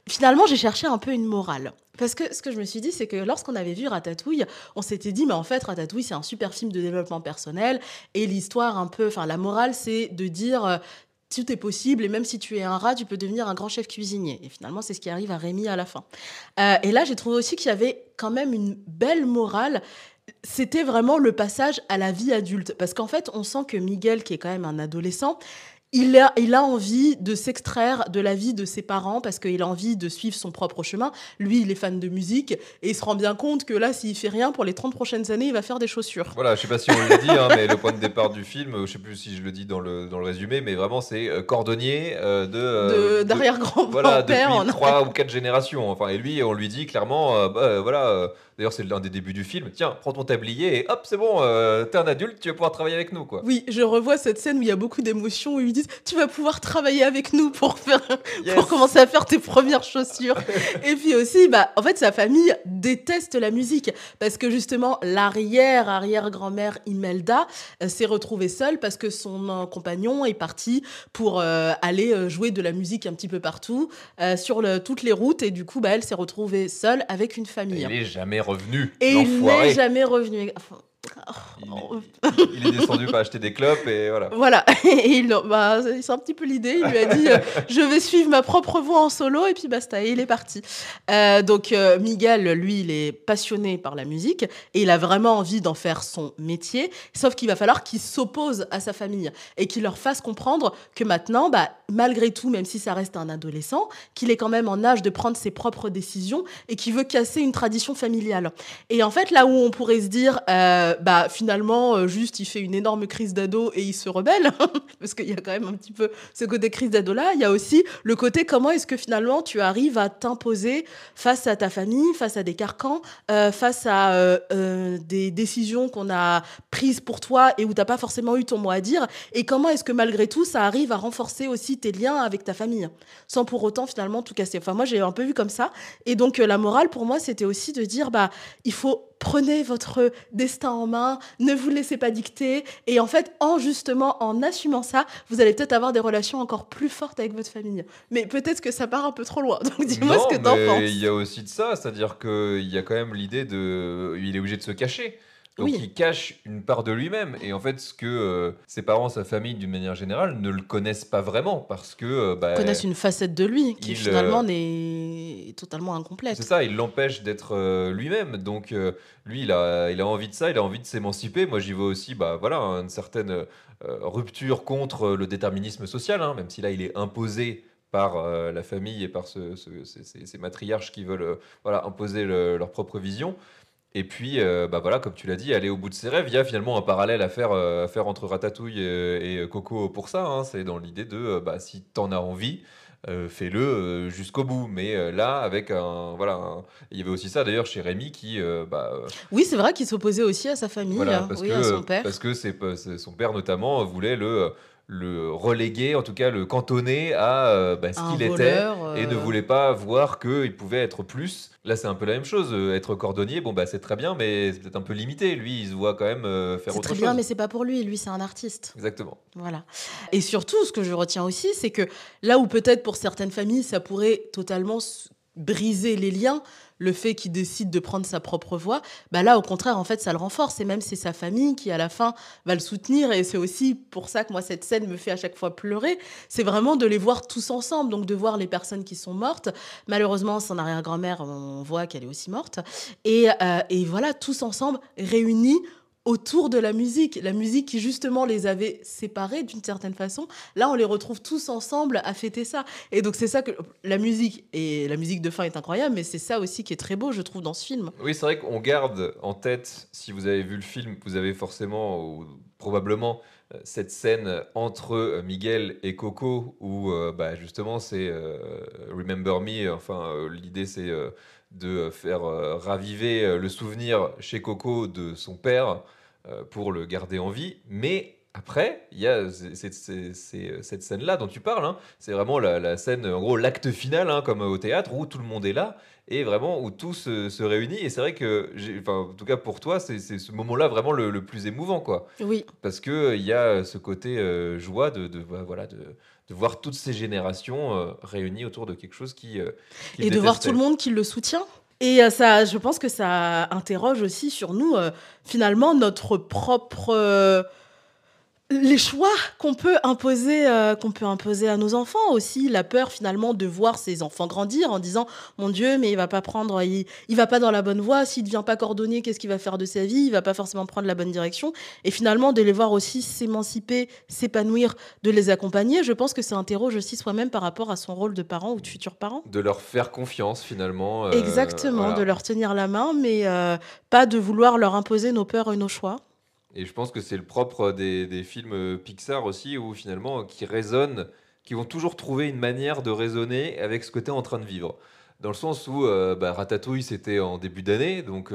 finalement, j'ai cherché un peu une morale. Parce que ce que je me suis dit, c'est que lorsqu'on avait vu Ratatouille, on s'était dit, mais en fait, Ratatouille, c'est un super film de développement personnel. Et l'histoire la morale, c'est de dire... tout est possible, et même si tu es un rat, tu peux devenir un grand chef cuisinier. Et finalement, c'est ce qui arrive à Rémi à la fin. Et là, j'ai trouvé aussi qu'il y avait quand même une belle morale. C'était vraiment le passage à la vie adulte. Parce qu'en fait, on sent que Miguel, qui est quand même un adolescent, il a envie de s'extraire de la vie de ses parents parce qu'il a envie de suivre son propre chemin. Lui, il est fan de musique et il se rend bien compte que là, s'il fait rien, pour les 30 prochaines années, il va faire des chaussures. Voilà, je sais pas si on l'a dit, hein, mais le point de départ du film, je sais plus si je le dis dans le résumé, mais vraiment, c'est cordonnier D'arrière-grand-père. Voilà, depuis en 3 ou 4 générations. Enfin, et lui, on lui dit clairement, D'ailleurs, c'est l'un des débuts du film. Tiens, prends ton tablier et hop, c'est bon, t'es un adulte, tu vas pouvoir travailler avec nous, quoi. Oui, je revois cette scène où il y a beaucoup d'émotions, où ils lui disent tu vas pouvoir travailler avec nous pour Yes. commencer à faire tes premières chaussures. Et puis aussi, en fait, sa famille déteste la musique parce que justement, l'arrière-grand-mère Imelda s'est retrouvée seule parce que son compagnon est parti pour aller jouer de la musique un petit peu partout sur toutes les routes et du coup, elle s'est retrouvée seule avec une Et famille. il n'est jamais revenu, Et il l'enfoiré. n'est jamais revenu. Enfin, Il est descendu pour acheter des clopes et voilà. voilà, et c'est un petit peu l'idée. Il lui a dit je vais suivre ma propre voie en solo, et puis basta, et il est parti. Donc Miguel, lui, il est passionné par la musique et il a vraiment envie d'en faire son métier, sauf qu'il va falloir qu'il s'oppose à sa famille et qu'il leur fasse comprendre que maintenant, malgré tout, même si ça reste un adolescent, qu'il est quand même en âge de prendre ses propres décisions et qu'il veut casser une tradition familiale. Et en fait, là où on pourrait se dire finalement, juste il fait une énorme crise d'ado et il se rebelle, parce qu'il y a quand même un petit peu ce côté crise d'ado là, il y a aussi le côté comment est-ce que finalement tu arrives à t'imposer face à ta famille, face à des carcans, face à des décisions qu'on a prises pour toi et où t'as pas forcément eu ton mot à dire, et comment est-ce que malgré tout ça arrive à renforcer aussi tes liens avec ta famille sans pour autant finalement tout casser. Enfin moi j'ai un peu vu comme ça, et donc la morale pour moi c'était aussi de dire il faut prenez votre destin en main, ne vous laissez pas dicter, et en fait, en assumant ça, vous allez peut-être avoir des relations encore plus fortes avec votre famille. Mais peut-être que ça part un peu trop loin, donc dis-moi Non, ce que t'en mais penses. il y a aussi de ça, c'est-à-dire qu'il y a quand même l'idée il est obligé de se cacher. Donc Oui. il cache une part de lui-même. Et en fait, ce que ses parents, sa famille, d'une manière générale, ne le connaissent pas vraiment parce que Connaissent une facette de lui qui il, finalement est totalement incomplète. c'est ça, il l'empêche d'être lui-même. Donc lui, il a envie de ça, il a envie de s'émanciper. Moi, j'y vois aussi une certaine rupture contre le déterminisme social, hein, même si là, il est imposé par la famille et par ces matriarches qui veulent imposer leur propre vision. Et puis, comme tu l'as dit, aller au bout de ses rêves. Il y a finalement un parallèle à faire entre Ratatouille et Coco pour ça, hein. C'est dans l'idée de si t'en as envie, fais-le jusqu'au bout. Mais là, avec il y avait aussi ça d'ailleurs chez Rémi qui, Oui, c'est vrai qu'il s'opposait aussi à sa famille, oui, à son père. parce que son père notamment voulait le reléguer, en tout cas le cantonner à ce Un qu'il était, voleur. et ne voulait pas voir qu'il pouvait être plus. Là, c'est un peu la même chose. Être cordonnier, c'est très bien, mais c'est peut-être un peu limité. Lui, il se voit quand même faire C'est autre très chose. bien, mais c'est pas pour lui. Lui, c'est un artiste. Exactement. Voilà. Et surtout, ce que je retiens aussi, c'est que là où peut-être pour certaines familles, ça pourrait totalement briser les liens, le fait qu'il décide de prendre sa propre voie, là, au contraire, en fait, ça le renforce. Et même c'est sa famille qui, à la fin, va le soutenir. Et c'est aussi pour ça que moi, cette scène me fait à chaque fois pleurer. C'est vraiment de les voir tous ensemble, donc de voir les personnes qui sont mortes. Malheureusement, son arrière-grand-mère, on voit qu'elle est aussi morte. Et voilà, tous ensemble, réunis autour de la musique qui justement les avait séparés d'une certaine façon. Là, on les retrouve tous ensemble à fêter ça. Et donc, c'est ça que la musique de fin est incroyable, mais c'est ça aussi qui est très beau, je trouve, dans ce film. Oui, c'est vrai qu'on garde en tête, si vous avez vu le film, vous avez forcément ou probablement cette scène entre Miguel et Coco où justement c'est Remember Me. L'idée c'est de faire raviver le souvenir chez Coco de son père pour le garder en vie. Mais après, il y a cette scène-là dont tu parles, hein. C'est vraiment la scène, en gros, l'acte final, hein, comme au théâtre, où tout le monde est là et vraiment où tout se réunit. Et c'est vrai que, en tout cas pour toi, c'est ce moment-là vraiment le plus émouvant, quoi. Oui. Parce qu'il y a ce côté joie de voir toutes ces générations réunies autour de quelque chose qui Et de voir tout le monde qui le soutient. Et ça, je pense que ça interroge aussi sur nous, finalement, notre propre... les choix qu'on peut imposer à nos enfants aussi, la peur finalement de voir ses enfants grandir en disant mon Dieu, mais il va pas dans la bonne voie, s'il devient pas cordonnier, qu'est-ce qu'il va faire de sa vie, il va pas forcément prendre la bonne direction, et finalement de les voir aussi s'émanciper, s'épanouir, de les accompagner. Je pense que ça interroge aussi soi-même par rapport à son rôle de parent ou de futur parent. de leur faire confiance finalement. Exactement, Voilà. de leur tenir la main, mais pas de vouloir leur imposer nos peurs et nos choix. Et je pense que c'est le propre des films Pixar aussi, où finalement, qui résonnent, qui vont toujours trouver une manière de raisonner avec ce que tu es en train de vivre. dans le sens où Ratatouille, c'était en début d'année, donc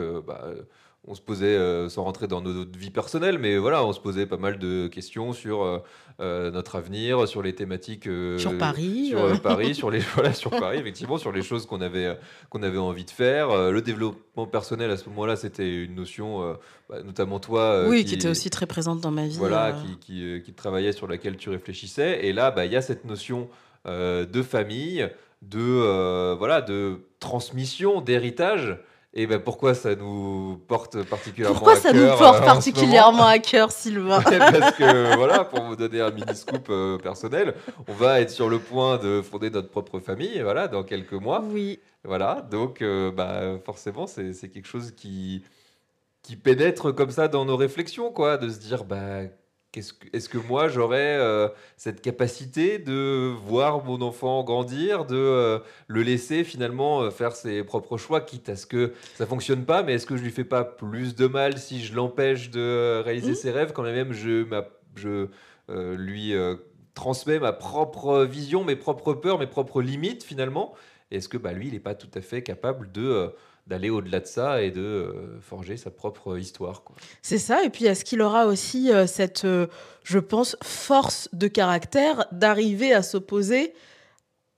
on se posait, sans rentrer dans notre vie personnelle, mais voilà, on se posait pas mal de questions sur notre avenir, sur les thématiques Sur Paris. sur Paris, sur Paris, effectivement, sur les choses qu'on avait envie de faire. Le développement personnel à ce moment-là, c'était une notion, notamment toi, Oui, qui était aussi très présente dans ma vie. voilà, qui travaillait, sur laquelle tu réfléchissais. Et là, il y a cette notion de famille, de transmission, d'héritage. Et pourquoi ça nous porte particulièrement Pourquoi à ça cœur nous porte en ce moment? particulièrement à cœur, Sylvain? Parce que, voilà, pour vous donner un mini-scoop personnel, on va être sur le point de fonder notre propre famille, voilà, dans quelques mois. Oui. Voilà, donc forcément, c'est quelque chose qui pénètre comme ça dans nos réflexions, quoi, de se dire, est-ce que moi j'aurais cette capacité de voir mon enfant grandir, de le laisser finalement faire ses propres choix, quitte à ce que ça fonctionne pas, mais est-ce que je lui fais pas plus de mal si je l'empêche de réaliser ses rêves, quand même je lui transmets ma propre vision, mes propres peurs, mes propres limites finalement. Et est-ce que lui, il n'est pas tout à fait capable d'aller au-delà de ça et de forger sa propre histoire, quoi. C'est ça. Et puis, est-ce qu'il aura aussi cette, je pense, force de caractère d'arriver à s'opposer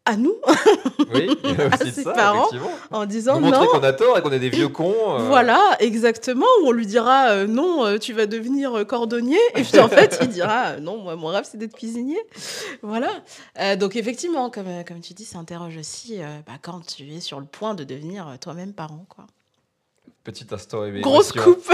à nous, Oui, il y a à aussi de ses ça, parents, effectivement. en disant Nous montrer non. qu'on a tort et qu'on est des vieux cons. Voilà, exactement. Où on lui dira non, tu vas devenir cordonnier. Et puis en fait, il dira non, moi, mon rêve, c'est d'être cuisinier. Voilà. Donc effectivement, comme tu dis, ça interroge aussi quand tu es sur le point de devenir toi-même parent, quoi. Petit instant Grosse émotion. coupe.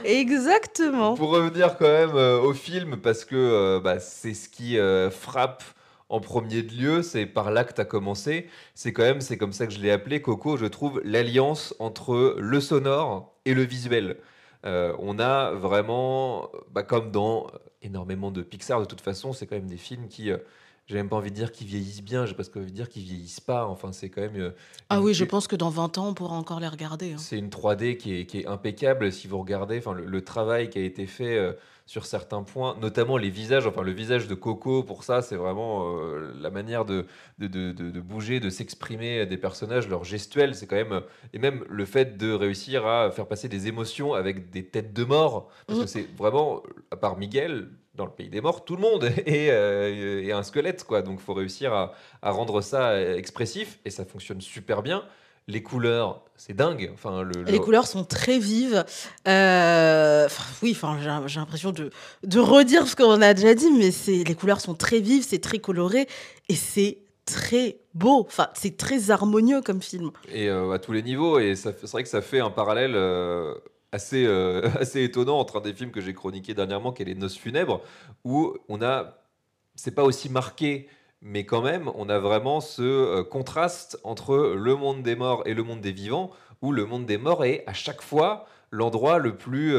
Exactement. Pour revenir quand même au film, parce que c'est ce qui frappe en premier lieu, c'est par là que tu as commencé. C'est comme ça que je l'ai appelé, Coco, je trouve, l'alliance entre le sonore et le visuel. On a vraiment, comme dans énormément de Pixar, de toute façon, c'est quand même des films qui, j'ai même pas envie de dire qu'ils vieillissent bien, j'ai presque envie de dire qu'ils vieillissent pas. Enfin, c'est quand même Ah oui, je pense que dans 20 ans, on pourra encore les regarder. c'est une 3D qui est impeccable. Si vous regardez, enfin, le travail qui a été fait sur certains points, notamment les visages, enfin le visage de Coco, pour ça, c'est vraiment la manière de bouger, de s'exprimer des personnages, leur gestuelle, c'est quand même, et même le fait de réussir à faire passer des émotions avec des têtes de mort, parce que c'est vraiment, à part Miguel, dans le pays des morts, tout le monde est un squelette, quoi. Donc, il faut réussir à rendre ça expressif, et ça fonctionne super bien. Les couleurs, c'est dingue. Enfin, Les couleurs sont très vives. Oui, j'ai l'impression de redire ce qu'on a déjà dit, mais les couleurs sont très vives, c'est très coloré et c'est très beau. Enfin, c'est très harmonieux comme film. Et à tous les niveaux. Et c'est vrai que ça fait un parallèle assez, assez étonnant entre un des films que j'ai chroniqué dernièrement, qui est Les Noces funèbres, où c'est pas aussi marqué, mais quand même, on a vraiment ce contraste entre le monde des morts et le monde des vivants, où le monde des morts est à chaque fois l'endroit le plus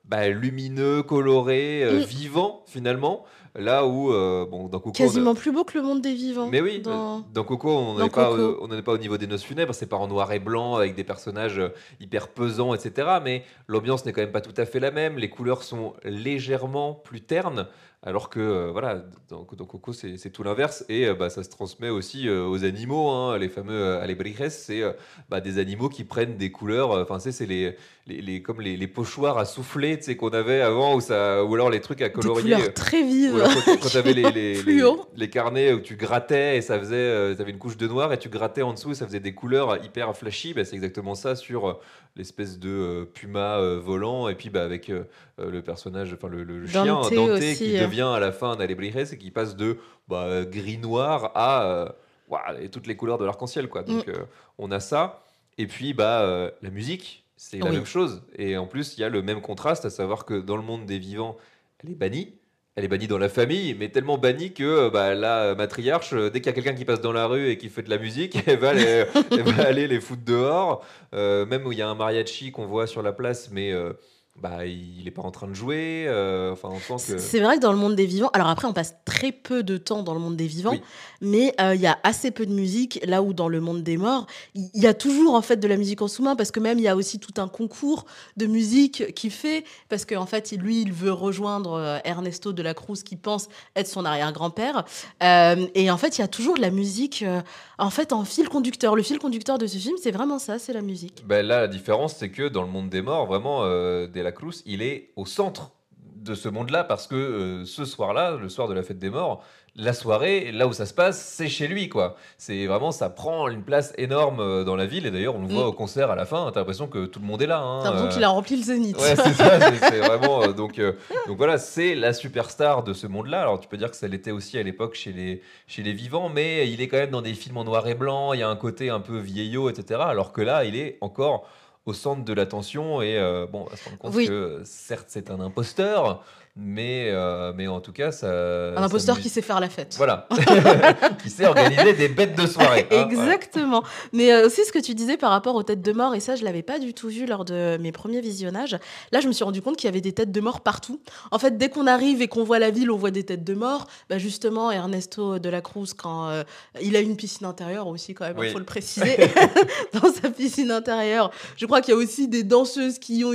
lumineux, coloré, vivant finalement. Là où, dans Coco, quasiment plus beau que le monde des vivants. mais oui, dans Coco, on n'en est pas au niveau des Noces funèbres, c'est pas en noir et blanc avec des personnages hyper pesants, etc. Mais l'ambiance n'est quand même pas tout à fait la même. Les couleurs sont légèrement plus ternes, alors que dans Coco, c'est tout l'inverse. Et ça se transmet aussi aux animaux, hein, les fameux alebrijes, c'est des animaux qui prennent des couleurs. Enfin, c'est comme les pochoirs à souffler, tu sais, qu'on avait avant, ou alors les trucs à colorier. Des couleurs très vives. Quand tu avais les carnets où tu grattais et ça faisait, tu avais une couche de noir et tu grattais en dessous et ça faisait des couleurs hyper flashy, c'est exactement ça sur l'espèce de puma volant, et puis avec le personnage, enfin le chien Dante Dante aussi, qui devient à la fin un alebrijes et qui passe de gris-noir à et toutes les couleurs de l'arc-en-ciel, quoi. Donc on a ça, et puis la musique, c'est la même chose, et en plus il y a le même contraste, à savoir que dans le monde des vivants, elle est bannie. Elle est bannie dans la famille, mais tellement bannie que la matriarche, dès qu'il y a quelqu'un qui passe dans la rue et qui fait de la musique, elle va aller les foutre dehors. Même où il y a un mariachi qu'on voit sur la place, mais bah, il est pas en train de jouer. Enfin, on sent que C'est vrai que dans le monde des vivants, alors après, on passe très peu de temps dans le monde des vivants, oui, mais il y a assez peu de musique, là où dans le monde des morts, il y a toujours en fait de la musique en sous-main, parce que même il y a aussi tout un concours de musique qu'il fait, parce qu'en fait, lui, il veut rejoindre Ernesto de la Cruz, qui pense être son arrière-grand-père. Et en fait, il y a toujours de la musique en fait, en fil conducteur. Le fil conducteur de ce film, c'est vraiment ça, c'est la musique. bah, là, la différence, c'est que dans le monde des morts, vraiment, De la Cruz, il est au centre de ce monde-là parce que ce soir-là, le soir de la fête des morts, la soirée, là où ça se passe, c'est chez lui, quoi. C'est vraiment, ça prend une place énorme dans la ville et d'ailleurs, on le voit Mm. au concert à la fin. T'as l'impression que tout le monde est là, T'as hein, l'impression qu'il a rempli le zénith. Ouais, c'est ça, c'est vraiment. Donc voilà, c'est la superstar de ce monde-là. Alors tu peux dire que ça l'était aussi à l'époque chez les vivants, mais il est quand même dans des films en noir et blanc. Il y a un côté un peu vieillot, etc. Alors que là, il est encore au centre de l'attention et bon, on va se rendre compte Oui, que certes, c'est un imposteur, mais en tout cas, un ça imposteur qui sait faire la fête. voilà, qui sait organiser des bêtes de soirée. Hein, voilà. Exactement. Mais aussi ce que tu disais par rapport aux têtes de mort, et ça je l'avais pas du tout vu lors de mes premiers visionnages. Là je me suis rendu compte qu'il y avait des têtes de mort partout. En fait dès qu'on arrive et qu'on voit la ville, on voit des têtes de mort. Bah, justement Ernesto de la Cruz, quand il a une piscine intérieure aussi quand même, il Oui. faut le préciser, dans sa piscine intérieure. Je crois qu'il y a aussi des danseuses qui ont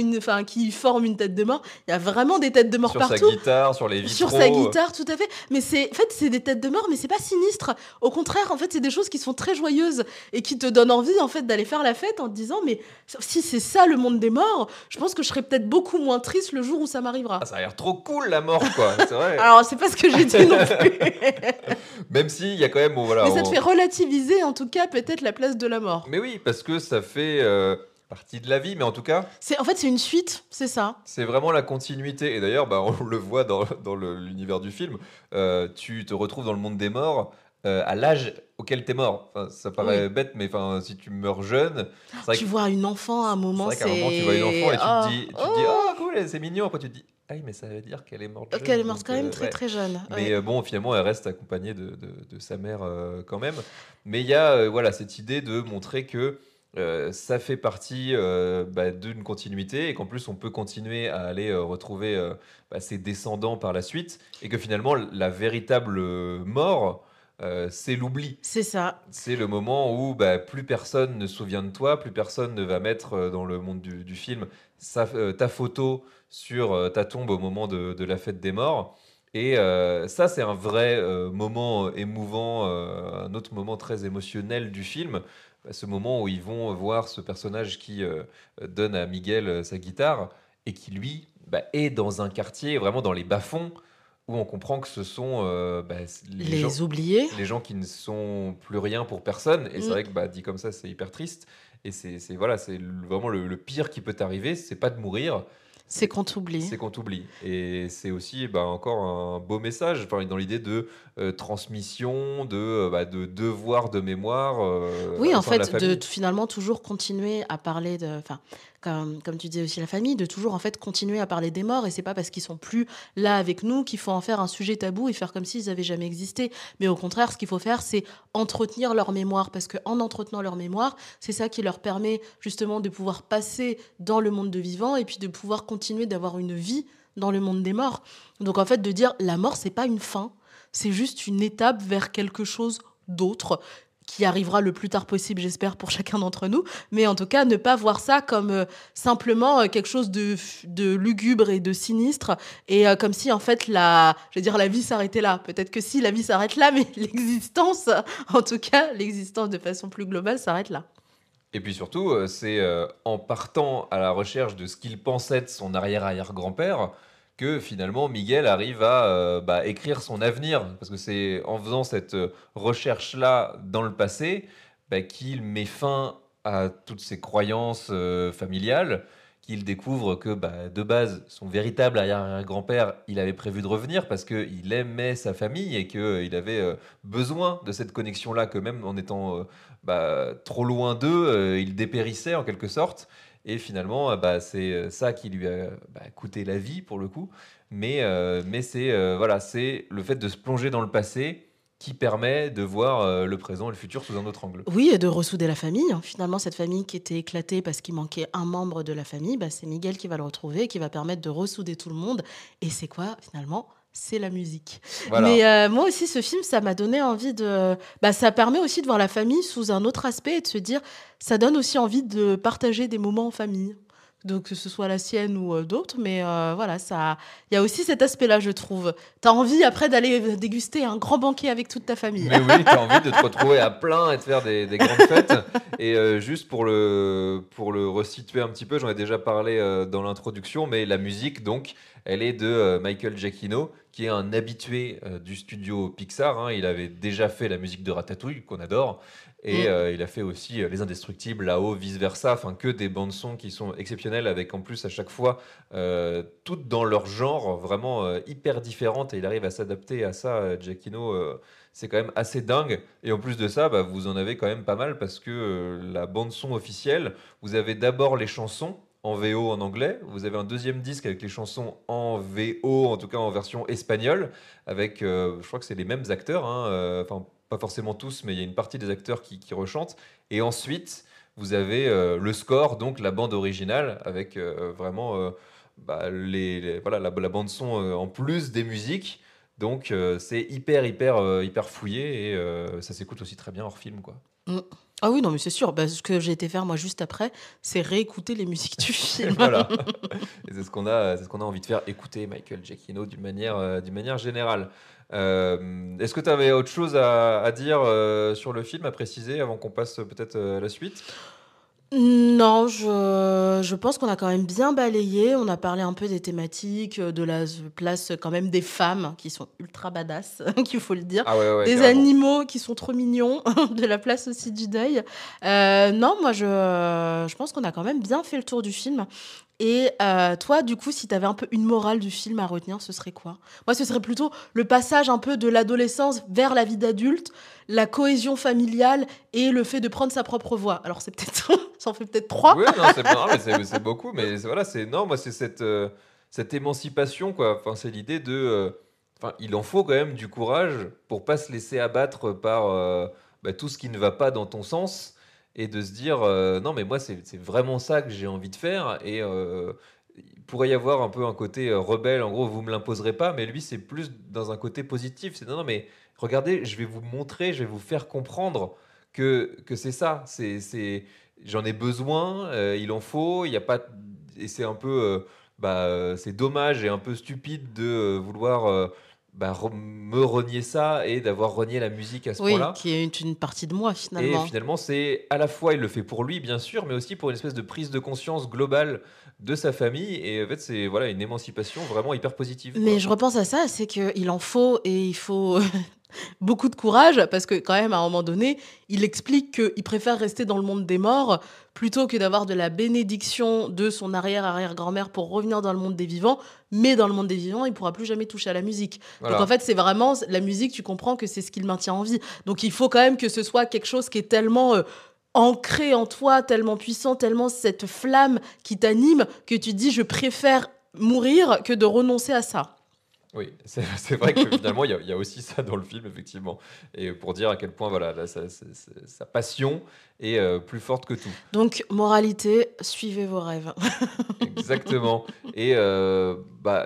qui forment une tête de mort. Il y a vraiment des têtes de mort Sur sa partout. guitare, sur les vitraux. Sur sa guitare, tout à fait. Mais c'est des têtes de mort, mais c'est pas sinistre. Au contraire, en fait, c'est des choses qui sont très joyeuses et qui te donnent envie, en fait, d'aller faire la fête en te disant, mais si c'est ça le monde des morts, je pense que je serais peut-être beaucoup moins triste le jour où ça m'arrivera. Ah, ça a l'air trop cool la mort, quoi. C'est vrai. Alors, c'est pas ce que j'ai dit non plus. Même s'il y a quand même, bon, voilà. Mais ça te fait relativiser, en tout cas, peut-être la place de la mort. Mais oui, parce que ça fait partie de la vie, mais en tout cas, En fait, c'est une suite, c'est ça. c'est vraiment la continuité. Et d'ailleurs, bah, on le voit dans l'univers du film, tu te retrouves dans le monde des morts à l'âge auquel tu es mort. Enfin, ça paraît Oui. bête, mais enfin, si tu meurs jeune, c'est vrai Tu que- vois une enfant à un c'est moment, vrai qu'à un moment, tu vois une enfant et Oh, tu te dis, oh cool, c'est mignon. Après, tu te dis, ah oui, mais ça veut dire qu'elle est morte jeune. qu'elle est morte donc, quand même très ouais. très jeune. Mais Ouais. bon, finalement, elle reste accompagnée de sa mère quand même. Mais il y a voilà, cette idée de montrer que ça fait partie bah, d'une continuité et qu'en plus, on peut continuer à aller retrouver bah, ses descendants par la suite et que finalement, la véritable mort, c'est l'oubli. C'est ça. C'est le moment où bah, plus personne ne se souvient de toi, plus personne ne va mettre dans le monde du film ta photo sur ta tombe au moment de la fête des morts. Et ça, c'est un vrai moment émouvant, un autre moment très émotionnel du film. Ce moment où ils vont voir ce personnage qui donne à Miguel sa guitare et qui, lui, bah, est dans un quartier, vraiment dans les bas-fonds, où on comprend que ce sont bah, les gens Les oubliés. les gens qui ne sont plus rien pour personne. Et c'est Mm. vrai que bah, dit comme ça, c'est hyper triste. Et voilà, c'est vraiment le pire qui peut t'arriver, c'est pas de mourir, C'est qu'on t'oublie. c'est qu'on t'oublie. Et c'est aussi bah, encore un beau message, enfin, dans l'idée de transmission, de devoir de mémoire Oui, au en sein de la fait, famille. finalement toujours continuer à parler de, enfin, comme tu disais aussi la famille, de toujours en fait continuer à parler des morts. Et c'est pas parce qu'ils sont plus là avec nous qu'il faut en faire un sujet tabou et faire comme s'ils avaient jamais existé. Mais au contraire, ce qu'il faut faire, c'est entretenir leur mémoire, parce que en entretenant leur mémoire, c'est ça qui leur permet justement de pouvoir passer dans le monde de vivants et puis de pouvoir continuer d'avoir une vie dans le monde des morts. Donc en fait, de dire la mort, c'est pas une fin, c'est juste une étape vers quelque chose d'autre qui arrivera le plus tard possible, j'espère, pour chacun d'entre nous. Mais en tout cas, ne pas voir ça comme simplement quelque chose de lugubre et de sinistre, et comme si, en fait, la vie s'arrêtait là. Peut-être que si, la vie s'arrête là, mais l'existence, en tout cas, l'existence de façon plus globale s'arrête là. Et puis surtout, c'est en partant à la recherche de ce qu'il pensait de son arrière-arrière-grand-père que finalement Miguel arrive à bah, écrire son avenir. Parce que c'est en faisant cette recherche-là dans le passé bah, qu'il met fin à toutes ses croyances familiales, qu'il découvre que bah, de base, son véritable arrière-arrière-grand-père, il avait prévu de revenir parce qu'il aimait sa famille et qu'il avait besoin de cette connexion-là, que même en étant bah, trop loin d'eux, il dépérissait en quelque sorte. Et finalement, bah, c'est ça qui lui a bah, coûté la vie pour le coup. Mais c'est voilà, c'est le fait de se plonger dans le passé qui permet de voir le présent et le futur sous un autre angle. Oui, et de ressouder la famille, hein. Finalement, cette famille qui était éclatée parce qu'il manquait un membre de la famille, bah, c'est Miguel qui va le retrouver et qui va permettre de ressouder tout le monde. Et c'est quoi, finalement? C'est la musique. Voilà. Mais moi aussi, ce film, ça m'a donné envie de... Bah, ça permet aussi de voir la famille sous un autre aspect et de se dire, ça donne aussi envie de partager des moments en famille. Donc, que ce soit la sienne ou d'autres. Mais voilà, ça... il y a aussi cet aspect-là, je trouve. Tu as envie, après, d'aller déguster un grand banquet avec toute ta famille. Mais oui, tu as envie de te retrouver à plein et de faire des grandes fêtes. Et juste pour le resituer un petit peu, j'en ai déjà parlé dans l'introduction, mais la musique, donc, elle est de Michael Giacchino, qui est un habitué du studio Pixar, hein. Il avait déjà fait la musique de Ratatouille, qu'on adore. Et il a fait aussi Les Indestructibles, là-haut, vice-versa, enfin que des bandes-sons qui sont exceptionnelles, avec en plus à chaque fois toutes dans leur genre, vraiment hyper différentes, et il arrive à s'adapter à ça, Giacchino. C'est quand même assez dingue. Et en plus de ça, bah, vous en avez quand même pas mal, parce que la bande-son officielle, vous avez d'abord les chansons en VO en anglais, vous avez un deuxième disque avec les chansons en VO, en tout cas en version espagnole, avec, je crois que c'est les mêmes acteurs, hein, enfin pas forcément tous, mais il y a une partie des acteurs qui rechantent. Et ensuite, vous avez le score, donc la bande originale, avec vraiment bah, voilà, la bande son en plus des musiques. Donc c'est hyper fouillé, et ça s'écoute aussi très bien hors film, quoi. Mm. Ah oui, non, mais c'est sûr. Bah, ce que j'ai été faire, moi, juste après, c'est réécouter les musiques du film. Voilà. Et c'est ce qu'on a envie de faire, écouter Michael Giacchino d'une manière générale. Est-ce que tu avais autre chose à dire sur le film, à préciser, avant qu'on passe peut-être à la suite? Non, je pense qu'on a quand même bien balayé. On a parlé un peu des thématiques, de la place quand même des femmes qui sont ultra badass, qu'il faut le dire. Ah ouais, ouais, Des carrément. animaux qui sont trop mignons, de la place aussi du deuil. Non, moi, je pense qu'on a quand même bien fait le tour du film. Et toi, du coup, si tu avais un peu une morale du film à retenir, ce serait quoi? Moi, ce serait plutôt le passage un peu de l'adolescence vers la vie d'adulte, la cohésion familiale et le fait de prendre sa propre voie. Alors, c'est peut-être, ça en fait peut-être trois. Oui, non, non, mais c'est beaucoup, mais voilà, non, moi c'est cette émancipation, quoi. Enfin, c'est l'idée de, enfin, il en faut quand même du courage pour pas se laisser abattre par bah, tout ce qui ne va pas dans ton sens, et de se dire non, mais moi c'est vraiment ça que j'ai envie de faire. Et il pourrait y avoir un peu un côté rebelle, en gros, vous me l'imposerez pas, mais lui c'est plus dans un côté positif. C'est non, non, mais regardez, je vais vous montrer, je vais vous faire comprendre que c'est ça. J'en ai besoin, il en faut, il y a pas, et c'est un peu, c'est dommage et un peu stupide de vouloir me renier ça, et d'avoir renié la musique à ce Oui, point-là. qui est une partie de moi, Et finalement. finalement, c'est à la fois, il le fait pour lui, bien sûr, mais aussi pour une espèce de prise de conscience globale de sa famille. Et en fait, c'est voilà, une émancipation vraiment hyper positive, Mais quoi. je repense à ça, c'est qu'il en faut et il faut beaucoup de courage parce que quand même, à un moment donné, il explique qu'il préfère rester dans le monde des morts plutôt que d'avoir de la bénédiction de son arrière-arrière-grand-mère pour revenir dans le monde des vivants. Mais dans le monde des vivants, il pourra plus jamais toucher à la musique. Donc en Voilà. fait, c'est vraiment la musique, tu comprends que c'est ce qui le maintient en vie. Donc il faut quand même que ce soit quelque chose qui est tellement ancré en toi, tellement puissant, tellement cette flamme qui t'anime que tu te dis je préfère mourir que de renoncer à ça. Oui, c'est vrai que finalement, il y a aussi ça dans le film, effectivement. Et pour dire à quel point voilà, là, sa passion est plus forte que tout. Donc, moralité, suivez vos rêves. Exactement. Et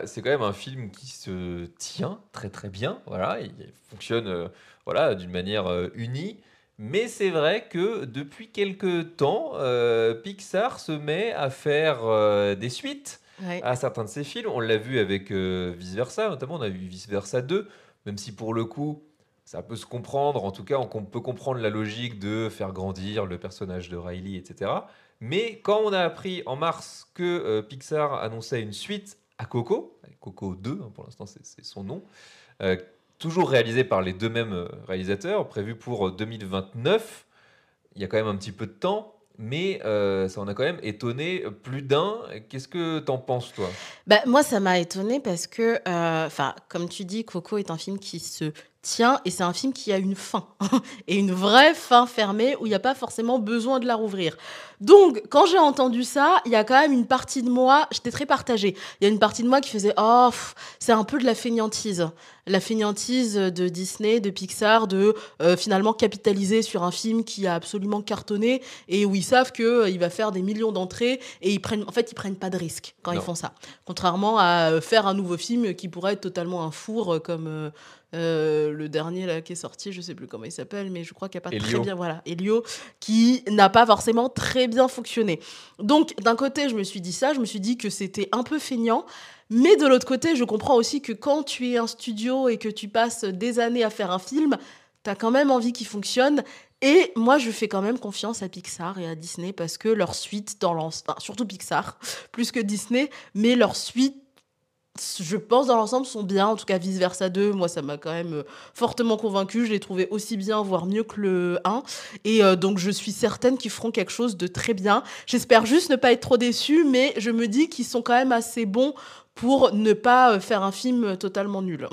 c'est quand même un film qui se tient très très bien. Voilà, il fonctionne voilà, d'une manière unie. Mais c'est vrai que depuis quelques temps, Pixar se met à faire des suites Ouais. à certains de ses films. On l'a vu avec Vice Versa, notamment. On a vu Vice Versa 2, même si pour le coup, ça peut se comprendre. En tout cas, on peut comprendre la logique de faire grandir le personnage de Riley, etc. Mais quand on a appris en mars que Pixar annonçait une suite à Coco, Coco 2, hein, pour l'instant c'est son nom, euh, toujours réalisé par les deux mêmes réalisateurs, prévu pour 2029, il y a quand même un petit peu de temps. Mais ça en a quand même étonné plus d'un. Qu'est-ce que t'en penses, toi? Bah, moi, ça m'a étonnée parce que, comme tu dis, Coco est un film qui se tient et c'est un film qui a une fin et une vraie fin fermée où il n'y a pas forcément besoin de la rouvrir. Donc, quand j'ai entendu ça, il y a quand même une partie de moi, j'étais très partagée. Il y a une partie de moi qui faisait « Oh, c'est un peu de la fainéantise. » La fainéantise de Disney, de Pixar, de finalement capitaliser sur un film qui a absolument cartonné et où ils savent qu'il va faire des millions d'entrées et ils prennent pas de risques quand ils font ça. Contrairement à faire un nouveau film qui pourrait être totalement un four comme... le dernier là qui est sorti, je sais plus comment il s'appelle, mais je crois qu'il n'y a pas très bien, voilà, Elio, qui n'a pas forcément très bien fonctionné. Donc d'un côté je me suis dit ça, je me suis dit que c'était un peu feignant, mais de l'autre côté je comprends aussi que quand tu es un studio et que tu passes des années à faire un film, t'as quand même envie qu'il fonctionne. Et moi, je fais quand même confiance à Pixar et à Disney parce que leur suite, surtout Pixar, plus que Disney, mais leur suite, je pense dans l'ensemble sont bien, en tout cas Vice Versa 2, moi ça m'a quand même fortement convaincue, je l'ai trouvé aussi bien, voire mieux que le 1, et donc je suis certaine qu'ils feront quelque chose de très bien. J'espère juste ne pas être trop déçue, mais je me dis qu'ils sont quand même assez bons pour ne pas faire un film totalement nul.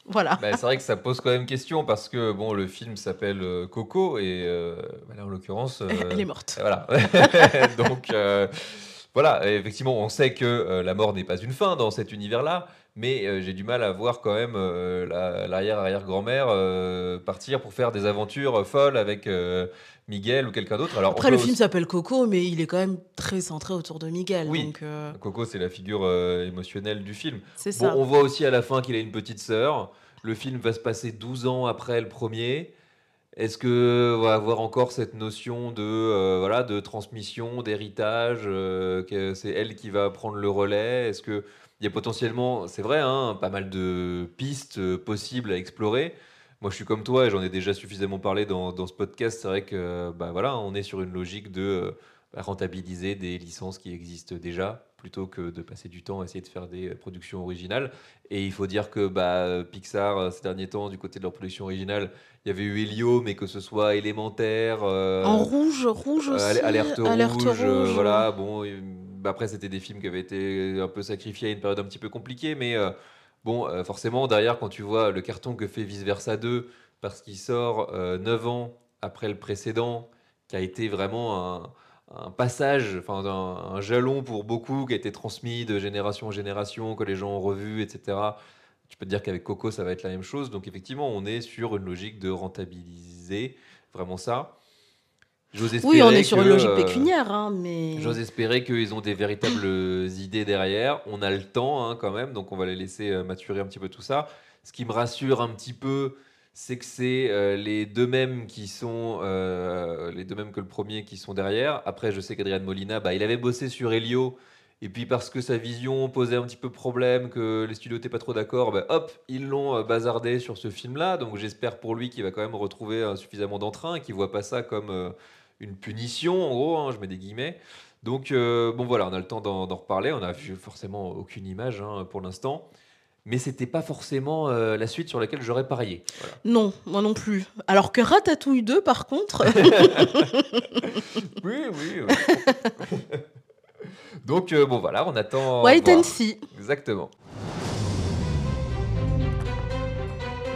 Voilà. Bah, c'est vrai que ça pose quand même question parce que bon, le film s'appelle Coco et là, en l'occurrence... Elle est morte. Voilà. Donc... Voilà, effectivement, on sait que la mort n'est pas une fin dans cet univers-là, mais j'ai du mal à voir quand même l'arrière-arrière-grand-mère partir pour faire des aventures folles avec Miguel ou quelqu'un d'autre. Alors, après, le film s'appelle Coco, mais il est quand même très centré autour de Miguel. Oui, donc, Coco, c'est la figure émotionnelle du film. C'est ça. Bon, on voit aussi à la fin qu'il a une petite sœur. Le film va se passer 12 ans après le premier. Est-ce qu'on va avoir encore cette notion de transmission, d'héritage, que c'est elle qui va prendre le relais? Est-ce qu'il y a potentiellement, c'est vrai, hein, pas mal de pistes possibles à explorer? Moi, je suis comme toi et j'en ai déjà suffisamment parlé dans ce podcast. C'est vrai que on est sur une logique de rentabiliser des licences qui existent déjà plutôt que de passer du temps à essayer de faire des productions originales. Et il faut dire que Pixar, ces derniers temps, du côté de leur production originale, il y avait eu Elio, mais que ce soit Élémentaire... en rouge aussi. Alerte rouge. Rouge. Voilà, bon, après, c'était des films qui avaient été un peu sacrifiés à une période un petit peu compliquée, mais forcément, derrière, quand tu vois le carton que fait Vice Versa 2, parce qu'il sort 9 ans après le précédent, qui a été vraiment un passage, enfin un jalon pour beaucoup, qui a été transmis de génération en génération, que les gens ont revu, etc. Tu peux te dire qu'avec Coco, ça va être la même chose. Donc effectivement, on est sur une logique de rentabiliser vraiment ça. Oui, on est sur une logique pécuniaire, hein, mais... J'ose espérer qu'ils ont des véritables idées derrière. On a le temps quand même, donc on va les laisser maturer un petit peu tout ça. Ce qui me rassure un petit peu, c'est que c'est les deux mêmes qui sont les deux mêmes que le premier qui sont derrière. Après, je sais qu'Adrian Molina, il avait bossé sur Elio, et puis parce que sa vision posait un petit peu problème, que les studios n'étaient pas trop d'accord, hop, ils l'ont bazardé sur ce film-là. Donc j'espère pour lui qu'il va quand même retrouver suffisamment d'entrain, et qu'il ne voit pas ça comme une punition, en gros, hein, je mets des guillemets. Donc voilà, on a le temps d'en reparler. On n'a vu forcément aucune image pour l'instant. Mais c'était pas forcément la suite sur laquelle j'aurais parié. Voilà. Non, moi non plus. Alors que Ratatouille 2, par contre... oui. Donc voilà, on attend... Wait and see. Exactement.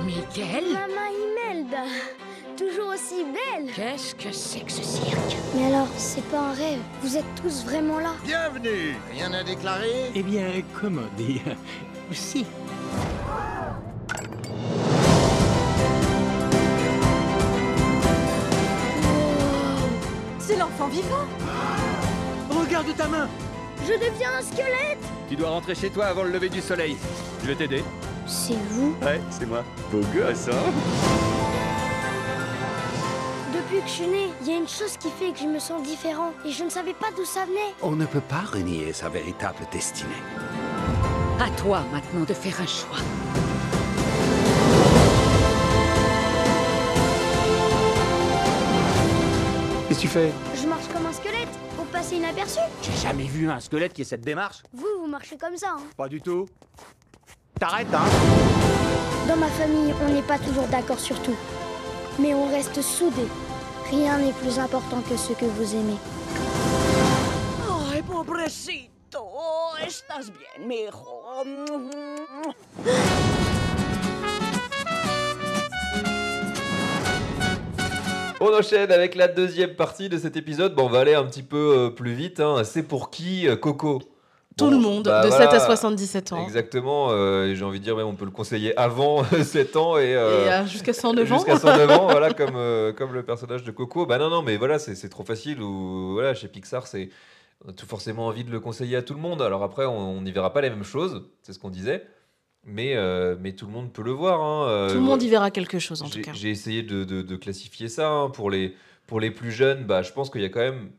Miguel, Maman Imelda, toujours aussi belle. qu'est-ce que c'est que ce cirque? Mais alors, c'est pas un rêve. Vous êtes tous vraiment là. Bienvenue. Rien à déclarer? Eh bien, comment dire? Si. C'est l'enfant vivant. Regarde ta main. Je deviens un squelette. Tu dois rentrer chez toi avant le lever du soleil. Je vais t'aider. C'est vous? Ouais, c'est moi. Beau gosse, hein? Depuis que je suis née, il y a une chose qui fait que je me sens différent et je ne savais pas d'où ça venait. On ne peut pas renier sa véritable destinée. À toi maintenant de faire un choix. Qu'est-ce que tu fais? Je marche comme un squelette pour passer inaperçu. J'ai jamais vu un squelette qui ait cette démarche. Vous marchez comme ça, hein. Pas du tout. T'arrêtes, hein? Dans ma famille, on n'est pas toujours d'accord sur tout. Mais on reste soudés. Rien n'est plus important que ce que vous aimez. Ay, pobrecito. Estás bien, mijo. On enchaîne avec la deuxième partie de cet épisode. Bon, on va aller un petit peu plus vite. Hein. C'est pour qui, Coco? Tout le monde, de 7 à 77 ans. Exactement. Et j'ai envie de dire, même, on peut le conseiller avant 7 ans et jusqu'à 109 ans. Jusqu'à 109 ans, voilà, comme le personnage de Coco. Bah non, mais voilà, c'est trop facile. Ou voilà, chez Pixar, on a tout forcément envie de le conseiller à tout le monde. Alors après, on n'y verra pas les mêmes choses, c'est ce qu'on disait. Mais tout le monde peut le voir. Hein. Tout le monde y verra quelque chose, en tout cas. J'ai essayé de classifier ça. Hein. Pour les plus jeunes, bah, je pense qu'il y a quand même